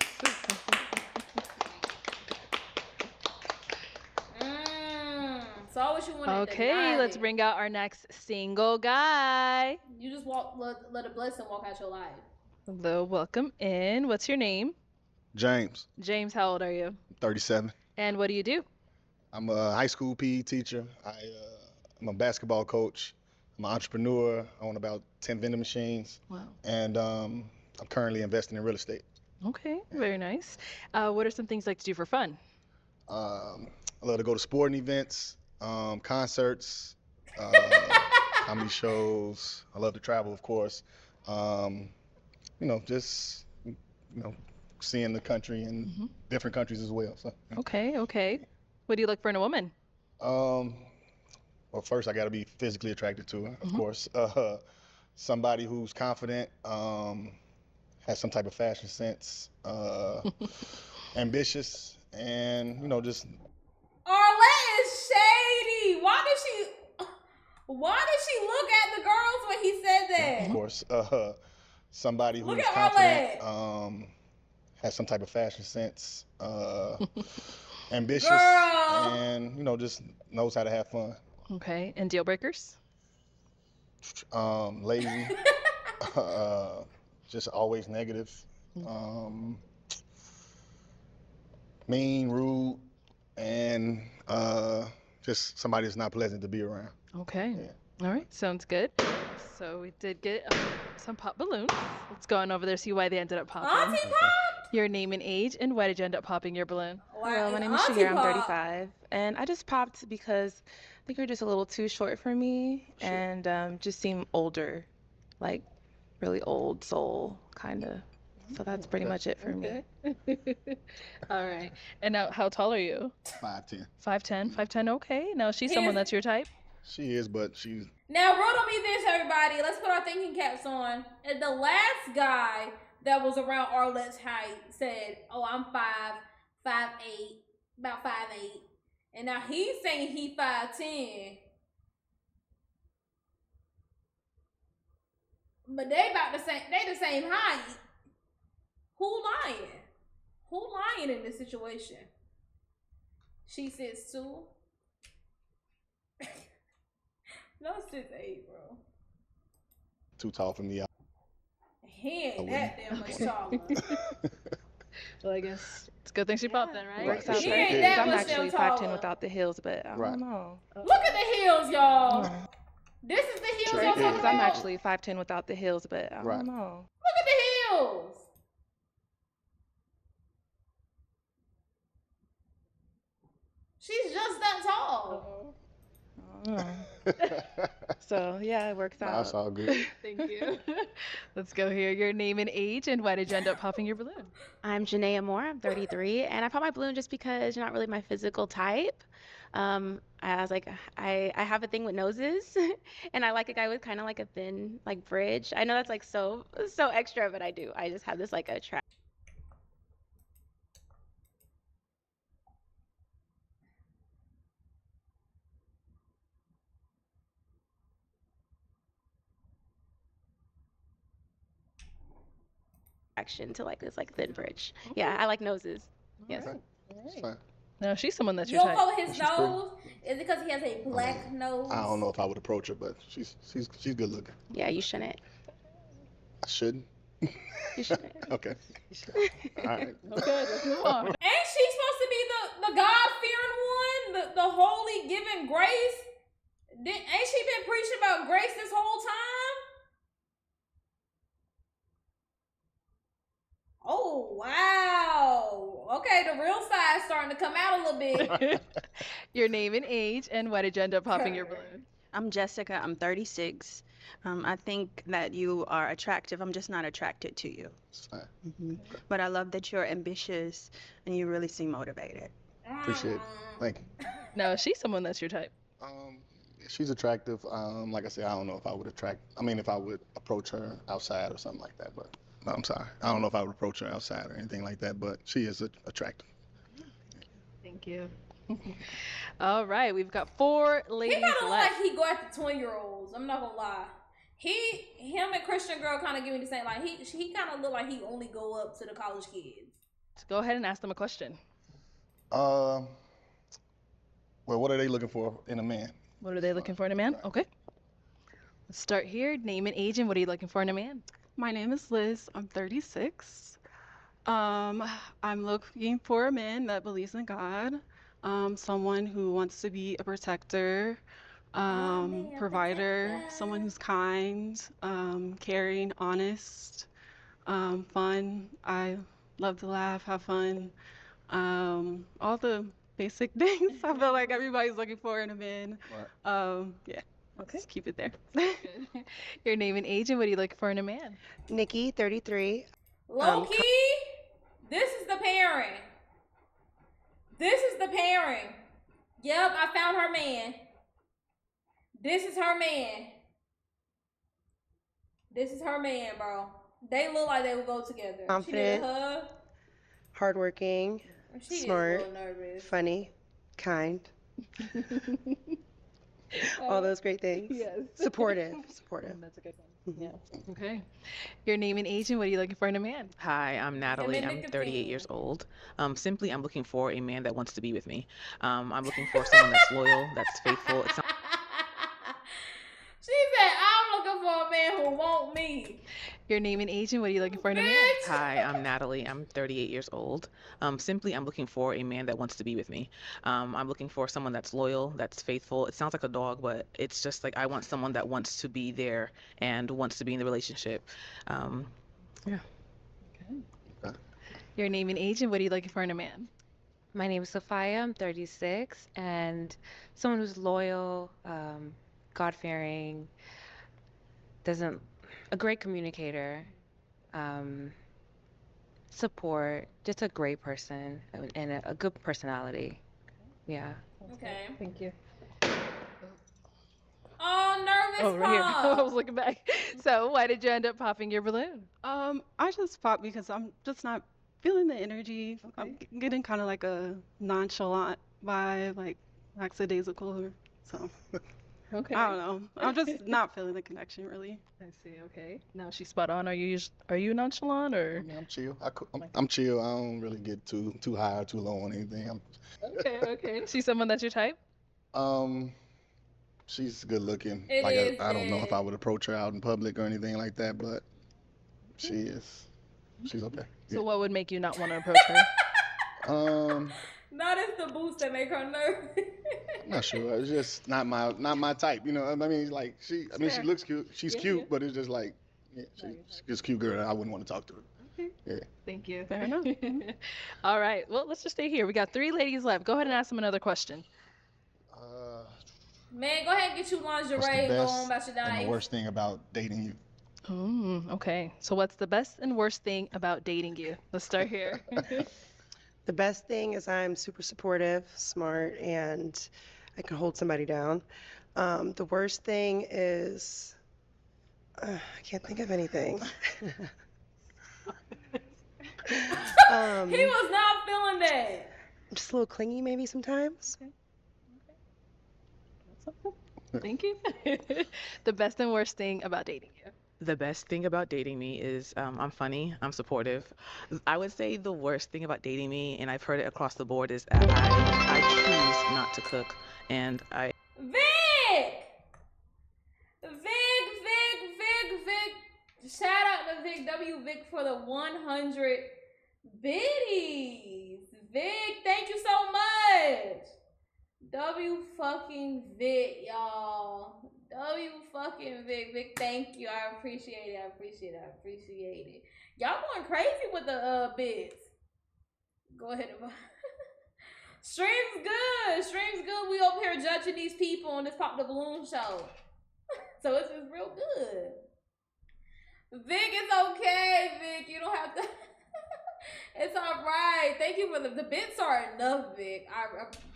Saw what you wanted. Okay, let's bring out our next single guy. You just let a blessing walk out your life. Hello, welcome in. What's your name? James, James, how old are you? 37. And what do you do? I'm a high school PE teacher. I'm a basketball coach. I'm an entrepreneur. I own about 10 vending machines. Wow. And I'm currently investing in real estate. Okay, very nice. What are some things you like to do for fun? I love to go to sporting events, concerts, comedy shows. I love to travel, of course. Just, seeing the country and different countries as well. So, Okay, okay. What do you look for in a woman? well, first I got to be physically attracted to her, of course. Somebody who's confident, has some type of fashion sense, ambitious, and just Arlette is shady. Why did she look at the girls when he said that? of course, somebody Look who's at confident, Arlette. has some type of fashion sense, ambitious, Girl. and just knows how to have fun. Okay, and deal breakers? Lazy, just always negative, mean, rude, and just somebody that's not pleasant to be around. Okay. All right, sounds good. So we did get some pop balloons. Let's go on over there, see why they ended up popping. Auntie popped? Your name and age, and why did you end up popping your balloon? Hello, my name is Shahir. I'm 35, and I just popped because I think you're just a little too short for me, and just seem older, like really old soul, kind of. So that's pretty much it for me. All right. And now, how tall are you? 5'10". 5'10". 5'10". Okay. Now, she's someone that's your type. She is, but she's Now, riddle me this, everybody. Let's put our thinking caps on. And the last guy that was around Arlette's height said, "Oh, I'm 5'8", about 5'8", and now he's saying he 5'10". But they about the same. They the same height. Who lying? Who lying in this situation? She 6'2". No, 6'8", bro. too tall for me. He ain't that damn much taller. Well, I guess it's a good thing she popped then, right? Works out She perfect. ain't that I'm much actually damn 5'10" taller. without the heels, but I don't know. Look at the heels, y'all. This is the heels y'all talking about? I'm actually 5'10" without the heels, but I don't know. Look at the heels. She's just that tall. So yeah, it works out. That's all good. Thank you. Let's go here. Your name and age, and why did you end up popping your balloon? I'm Janaea Moore. I'm 33, and I popped my balloon just because you're not really my physical type. I was like, I have a thing with noses, and I like a guy with kind of like a thin like bridge. I know that's like so extra, but I do. I just have this like attraction. To like this like thin bridge. Yeah, I like noses. Yes. It's fine. No, she's someone that's You your don't type. follow his nose? Is it because he has a black nose? I don't know if I would approach her, but she's good looking. Yeah, you shouldn't. I shouldn't. You shouldn't. Okay. All right. Okay, let's move on. Ain't she supposed to be the God-fearing one? The holy giving grace? Ain't she been preaching about grace this whole time? Oh, wow. Okay, the real side's starting to come out a little bit. Your name and age, and why did you end up popping your balloon? I'm Jessica. I'm 36. I think that you are attractive. I'm just not attracted to you. But I love that you're ambitious and you really seem motivated. Appreciate it. Thank you. No, she's someone that's your type. She's attractive. Like I said, I don't know if I would if I would approach her outside or something like that, but no, I'm sorry. I don't know if I would approach her outside or anything like that, but she is attractive. Thank you. All right, we've got 4 ladies He kind of look left. like he go after 20-year-olds. I'm not gonna lie. Him and Christian girl kind of give me the same. Like he kind of look like he only go up to the college kids. Go ahead and ask them a question. Well, what are they looking for in a man? What are they looking for in a man? Okay. Let's start here. Name and age, and what are you looking for in a man? My name is Liz. I'm 36. I'm looking for a man that believes in God, someone who wants to be a protector, provider, someone who's kind, caring, honest, fun. I love to laugh, have fun, all the basic things I feel like everybody's looking for in a man. Yeah. Okay. Just keep it there. Your name and age, and what are you looking for in a man? Nikki, 33. Low key, This is the pairing. This is the pairing. Yep, I found her man. This is her man. This is her man, bro. They look like they would go together. Confident, She did her. hardworking, She is a smart, little nervous. funny, kind. All those great things. Yes. Supportive. That's a good one. Yeah. Okay. Your name and age and what are you looking for in a man? Hi, I'm Natalie. I'm 38 years old. Simply, I'm looking for a man that wants to be with me. I'm looking for someone that's loyal, that's faithful. It's She said, I'm looking for a man who want me. Your name and age and what are you looking for in a man? Hi, I'm Natalie. I'm 38 years old. Simply, I'm looking for a man that wants to be with me. I'm looking for someone that's loyal, that's faithful. It sounds like a dog, but it's just like I want someone that wants to be there and wants to be in the relationship. Yeah. Your name and age and what are you looking for in a man? My name is Sophia. I'm 36, and someone who's loyal, God-fearing, a great communicator, support, just a great person and a good personality. Yeah. Okay. Thank you. Oh, nervous Oh, right here. I pop. was looking back. So, why did you end up popping your balloon? I just popped because I'm just not feeling the energy. I'm getting kind of like a nonchalant vibe, like lackadaisical. So Okay. I don't know. I'm just not feeling the connection really. I see. Okay. Now she's spot on. Are you nonchalant or? I'm chill. I'm chill. I don't really get too high or too low on anything. Okay. Okay. She's someone that's your type. She's good looking. It Like is I don't know big. if I would approach her out in public or anything like that, but she's okay. So what would make you not want to approach her? Not as the boost that make her nervous. I'm not sure. It's just not my type. You know, I mean, like she looks cute. She's cute, but it's just like, yeah, she's just a cute girl. I wouldn't want to talk to her. Okay. Yeah. Thank you. Fair enough. All right. Well, let's just stay here. We got 3 ladies left. Go ahead and ask them another question. Man, go ahead and get you What's the lingerie and go best on about your and the life. worst thing about dating you? Okay. So what's the best and worst thing about dating you? Let's start here. The best thing is I'm super supportive, smart, and I can hold somebody down. The worst thing is I can't think of anything. He was not feeling that. Just a little clingy maybe sometimes. Thank you. The best and worst thing about dating you. The best thing about dating me is I'm funny, I'm supportive. I would say the worst thing about dating me, and I've heard it across the board, is that I choose not to cook, and I. Vic! Shout out to Vic Vic for the 100 biddies. Vic, thank you so much. fucking Vic, y'all. Fucking Vic, thank you. I appreciate it. Y'all going crazy with the bids. Go ahead and Stream's good. We up here judging these people on this Pop the Balloon show. So it's just real good. Vic, it's okay, Vic. You don't have to. It's all right. Thank you for the bits are enough, Vic. I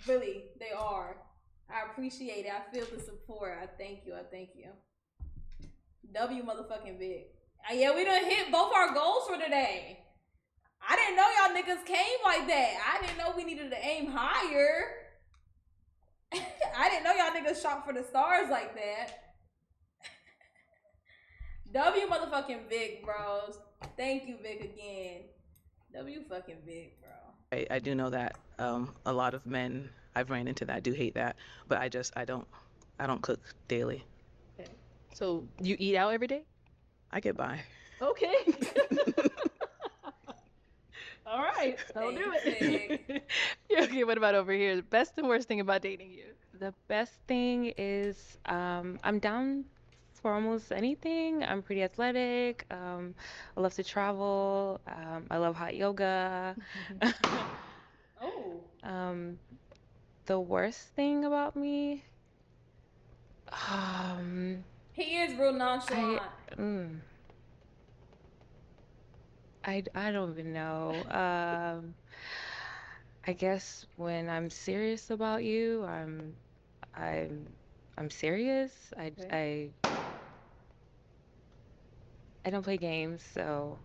really, they are. I appreciate it. I feel the support. I thank you. Motherfucking Vic. Yeah, we done hit both our goals for today. I didn't know y'all niggas came like that. I didn't know we needed to aim higher. I didn't know y'all niggas shot for the stars like that. Motherfucking Vic, bros. Thank you, Vic, again. Fucking Vic, bro. I do know that a lot of men I've ran into that do hate that, but I don't cook daily. Okay. So you eat out every day? I get by. Okay. All right, I'll do it. Okay, what about over here? The best and worst thing about dating you? The best thing is I'm down for almost anything. I'm pretty athletic. I love to travel. I love hot yoga. The worst thing about me, he is real nonchalant. I don't even know. I guess when I'm serious about you, I'm I'm serious. I don't play games, so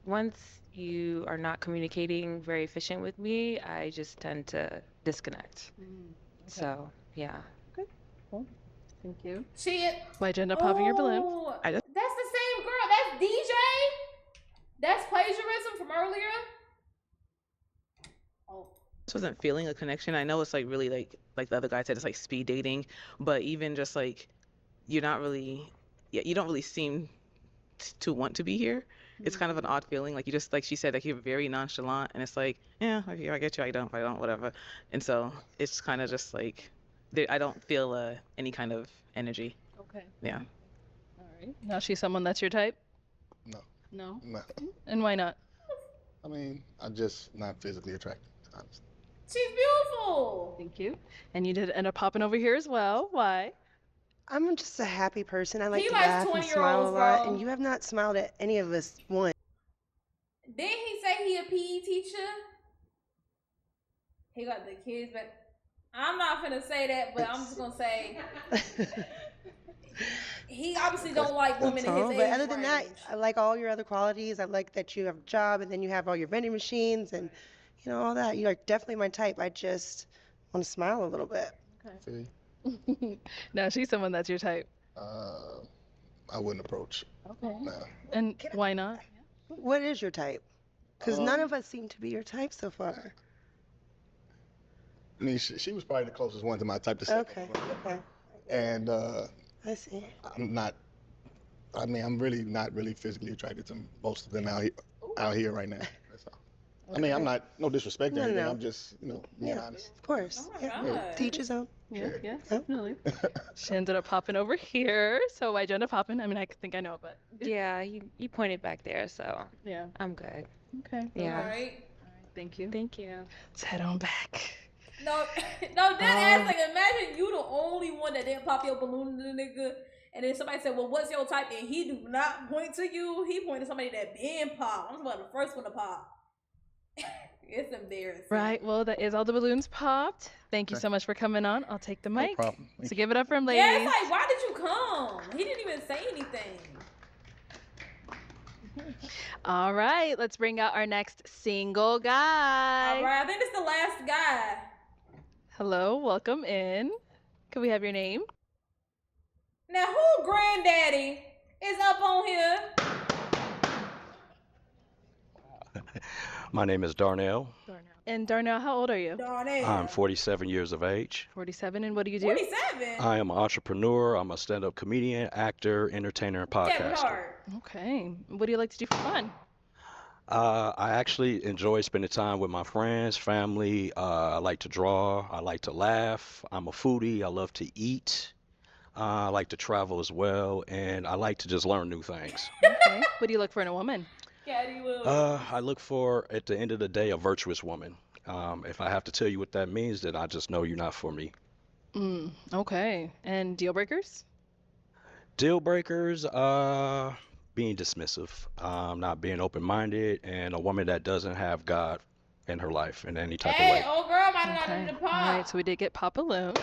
once you are not communicating very efficient with me, I just tend to disconnect. So yeah. Cool. Thank you. She. Why'd you end up popping your balloon? Oh, that's the same girl. That's DJ. That's plagiarism from earlier. Oh. Just wasn't feeling a connection. I know it's like really like the other guy said, it's like speed dating, but even just like you're not really, yeah, you don't really seem to want to be here. It's kind of an odd feeling. Like you just, like she said, like you're very nonchalant, and it's like, yeah, okay, I get you, I don't, if I don't, whatever. And so it's kind of just like I don't feel any kind of energy. Okay. Yeah. All right. Now she's someone that's your type? No. No? No. And why not? I mean, I'm just not physically attracted, honestly. She's beautiful. Thank you. And you did end up popping over here as well. Why? I'm just a happy person. I like He to likes laugh and 20-year-olds, smile a lot, bro. and you have not smiled at any of us once. Didn't he say he a PE teacher? He got the kids, but I'm not gonna say that. But I'm just gonna say he obviously don't like women in his all. age But other than that, range. I like all your other qualities. I like that you have a job, and then you have all your vending machines, and all that. You are definitely my type. I just want to smile a little bit. See? Now she's someone that's your type. I wouldn't approach. Okay. No. And why not? What is your type? Because none of us seem to be your type so far. I mean, she was probably the closest one to my type to say. Okay. And I see. I'm really not really physically attracted to most of them out here right now. That's all. I mean, I'm not, no disrespect or No, anything. no. I'm just, being honest. Of course. Oh my Yeah. God. To each his own. Yeah, yeah, definitely. She ended up popping over here. So why'd you end up popping? I mean, I think I know, but Yeah, you pointed back there, so yeah. I'm good. Okay. Yeah. All right. Thank you. Thank you. Let's head on back. No, that ass. Like, imagine you the only one that didn't pop your balloon to the nigga, and then somebody said, "Well, what's your type?" And he do not point to you. He pointed to somebody that been popped. I'm about the first one to pop. It's embarrassing. Right. Well, that is all the balloons popped. Thank you so much for coming on. I'll take the mic. problem. So give it up for him, ladies. Yeah, it's like, why did you come? He didn't even say anything. All right. Let's bring out our next single guy. All right, I think it's the last guy. Hello. Welcome in. Can we have your name? Now, who granddaddy is up on here? My name is Darnell. And Darnell, how old are you? Darnell. I'm 47 years of age. 47. And what do you do? 47? I am an entrepreneur. I'm a stand-up comedian, actor, entertainer, and Kevin podcaster. Hart. Okay. What do you like to do for fun? I actually enjoy spending time with my friends, family. I like to draw. I like to laugh. I'm a foodie. I love to eat. I like to travel as well, and I like to just learn new things. Okay. What do you look for in a woman? Caddy Williams. I look for, at the end of the day, a virtuous woman. If I have to tell you what that means, then I just know you're not for me. Okay. And deal breakers? Deal breakers, being dismissive, not being open-minded, and a woman that doesn't have God in her life in any type of Hey, way. old girl might not Okay. need to All pop. right. So we did get pop balloons.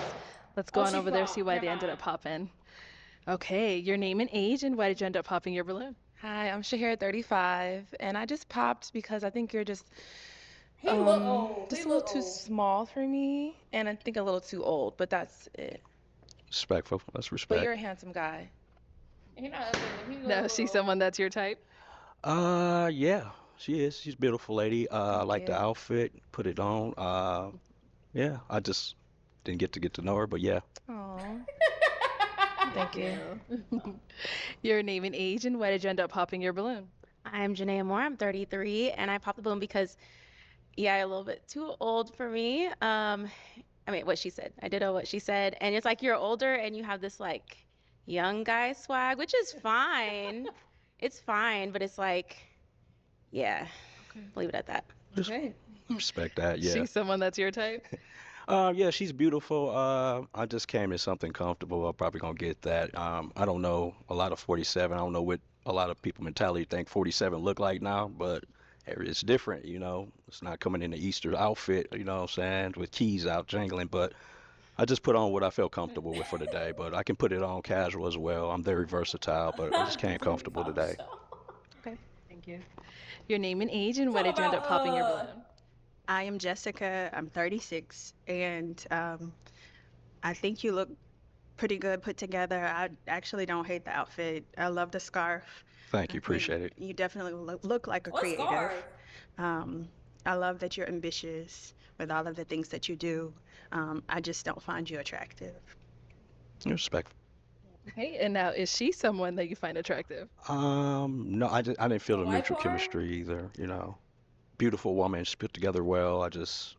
Let's go Oh, on she over there, popped. see why Never they ended up mind. popping. Okay. Your name and age, and why did you end up popping your balloon? Hi, I'm Shahir, 35, and I just popped because I think you're just He look old. just He a little look too old. small for me, and I think a little too old, but that's it. Respectful. That's But respect. you're a handsome guy. He not ugly. He look No, old. she's someone that's your type. Yeah, she is. She's a beautiful lady. I like the you. outfit, put it on. Yeah, I just didn't get to know her, but yeah. Aw. Thank you. Your name and age, and why did you end up popping your balloon? I'm Janaea Moore. I'm 33, and I popped the balloon because, yeah, a little bit too old for me. I mean, what she said. I did know what she said, and it's like you're older and you have this like young guy swag, which is fine. It's fine, but it's like, yeah, leave it at that. Okay. Respect that, yeah. She's someone that's your type. Yeah, she's beautiful. I just came in something comfortable. I'm probably gonna get that. I don't know a lot of 47. I don't know what a lot of people mentality think 47 look like now, but it's different, you know. It's not coming in the Easter outfit, you know what I'm saying, with keys out jangling, but I just put on what I felt comfortable with for the day, but I can put it on casual as well. I'm very versatile, but I just came comfortable today. Okay, thank you. Your name and age, and why Talk did you end up popping your about, balloon? I am Jessica. I'm 36, and I think you look pretty good put together. I actually don't hate the outfit. I love the scarf. Thank you, I think appreciate it. you definitely look like a what creative. scarf? I love that you're ambitious with all of the things that you do. I just don't find you attractive. Respect. Okay, and now is she someone that you find attractive? No, I didn't feel The the white mutual part? chemistry either, you know. Beautiful woman, she put together well. I just,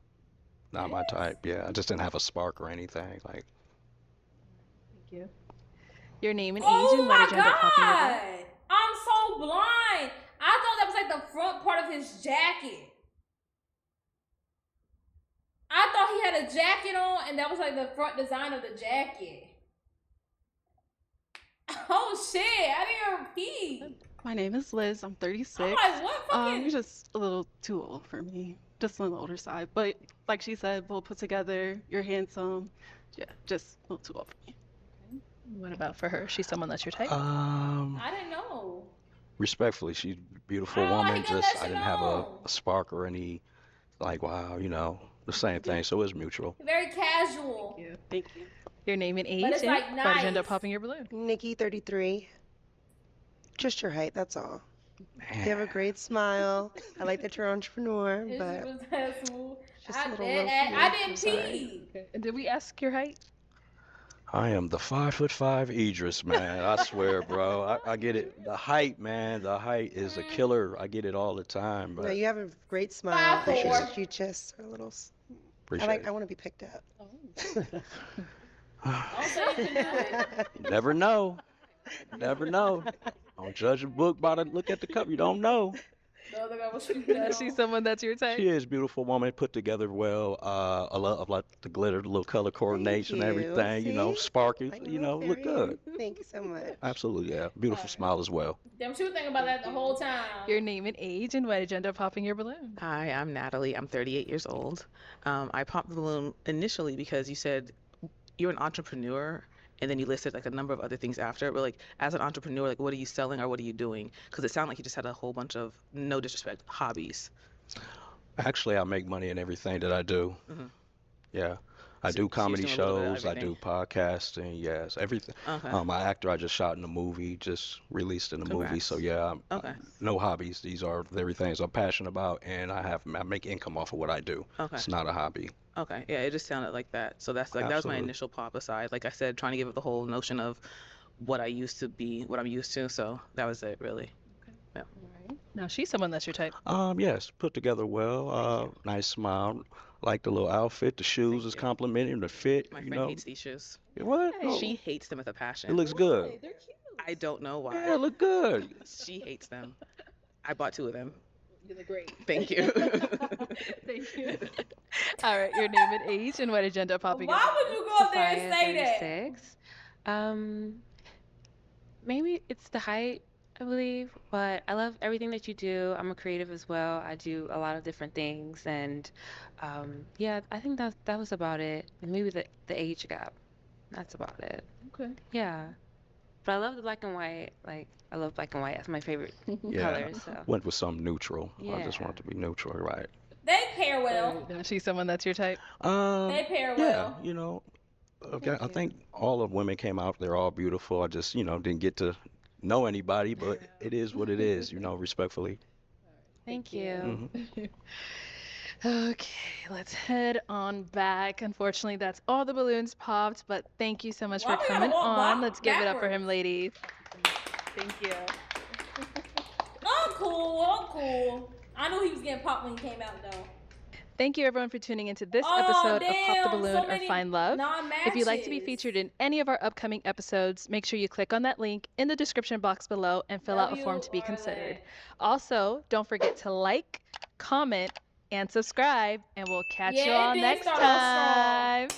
not my type. Yeah, I just didn't have a spark or anything. Like, Thank you. Your name and age, Oh and why my did you end up popping your balloon? god! I'm so blind. I thought that was like the front part of his jacket. I thought he had a jacket on, and that was like the front design of the jacket. Oh shit! I didn't repeat. My name is Liz. I'm 36. I'm like, what fucking? You're just a little too old for me. Just on the older side. But like she said, well put together. You're handsome. Yeah, just a little too old for me. What about for her? She's someone that's your type? I didn't know. respectfully, she's a beautiful I don't know why woman. he got Just, that I shit didn't have a on. spark or any, like, wow, you know, the same thing. So it's mutual. Very casual. Thank you. Your name and age, But it's and like why did you end up nice. popping your balloon? Nikki, 33. Just your height, that's all. You have a great smile. I like that you're an entrepreneur, It's but just that smooth. just a little I, low for I, me. I I'm didn't sorry. pee. Okay. And did we ask your height? I am the 5'5" Idris, man. I swear, bro. I get it. The height, man. The height is a killer. I get it all the time, No, but you have a great smile. Appreciate It's it. just you just are a little. appreciate I want to be picked up. Don't say you can do it. it. Never know. Never know. Don't judge a book by the look at the cover. You don't know. The other guy was shooting that Is she on. someone that's your type? She is a beautiful woman, put together well. I love like the glitter, the little color coordination, everything. You know, See? sparkly. I You know, know, look very- good. Thank you so much. Absolutely, yeah. Beautiful smile as well. Damn, she was thinking about that the whole time. Your name and age, and why did you end up popping your balloon? Hi, I'm Natalie. I'm 38 years old. I popped the balloon initially because you said you're an entrepreneur, and then you listed like a number of other things after. But like, as an entrepreneur, like, what are you selling or what are you doing? Because it sounded like you just had a whole bunch of, no disrespect, hobbies. Actually, I make money in everything that I do. Mhm. Yeah. I So do she's comedy doing a little bit of shows, I do podcasting, yes, everything. Okay. My actor, I just shot in a movie, just released in a movie. So Congrats. yeah, Okay. no hobbies. These are the very things I'm passionate about, and I make income off of what I do. Okay. It's not a hobby. Okay. Yeah, it just sounded like that. So that's like, that was my Absolutely. initial pop aside. Like I said, trying to give it the whole notion of what I used to be, what I'm used to. So that was it, really. Yeah. Now she's someone that's your type. Yes, put together well, nice smile, like the little outfit, the shoes is complimenting, the fit, My you friend know. hates these shoes. What? She hates them with a passion. It looks good. I don't know why. Yeah, it look good. She hates them. I bought 2 of them. You look great. Thank you. Thank you. All right, your name and age, and why did you end up popping your Why would you go up there and Sophia, say that? 36. Maybe it's the height, I believe, but I love everything that you do. I'm a creative as well. I do a lot of different things, and yeah, I think that was about it. And maybe the age gap. That's about it. Okay. Yeah. But I love the black and white. Like, I love black and white. That's my favorite Yeah, color. So went with something neutral. I just Yeah. want it to be neutral, right? They pair well. Now she's someone that's your type. They pair Yeah, well. you know, okay, I think all of women came out. They're all beautiful. I just, you know, didn't get to know anybody, but it is what it is, you know, respectfully. thank you. Mhm. Okay, let's head on back. Unfortunately, that's all the balloons popped, but thank you so much Why for we gotta coming walk on. Let's give it up for backwards? him, ladies. Thank you. I'm cool. I'm cool. I knew he was getting popped when he came out though. Thank you everyone for tuning into this Oh, episode of Pop the damn, Balloon so or many Find Love. If you'd like to be non-matches. featured in any of our upcoming episodes, make sure you click on that link in the description box below and fill out a form to be considered. Also, don't forget to like, comment, and subscribe, and we'll catch you Yeah, it all did next start off time.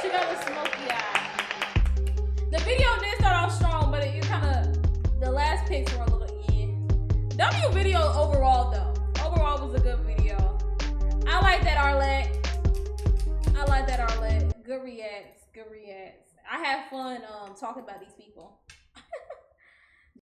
She got a smoky eye. The video did start off strong, but it picks were a little W video overall though. Overall was a good video. I like that Arlette. Good reacts. I had fun talking about these people.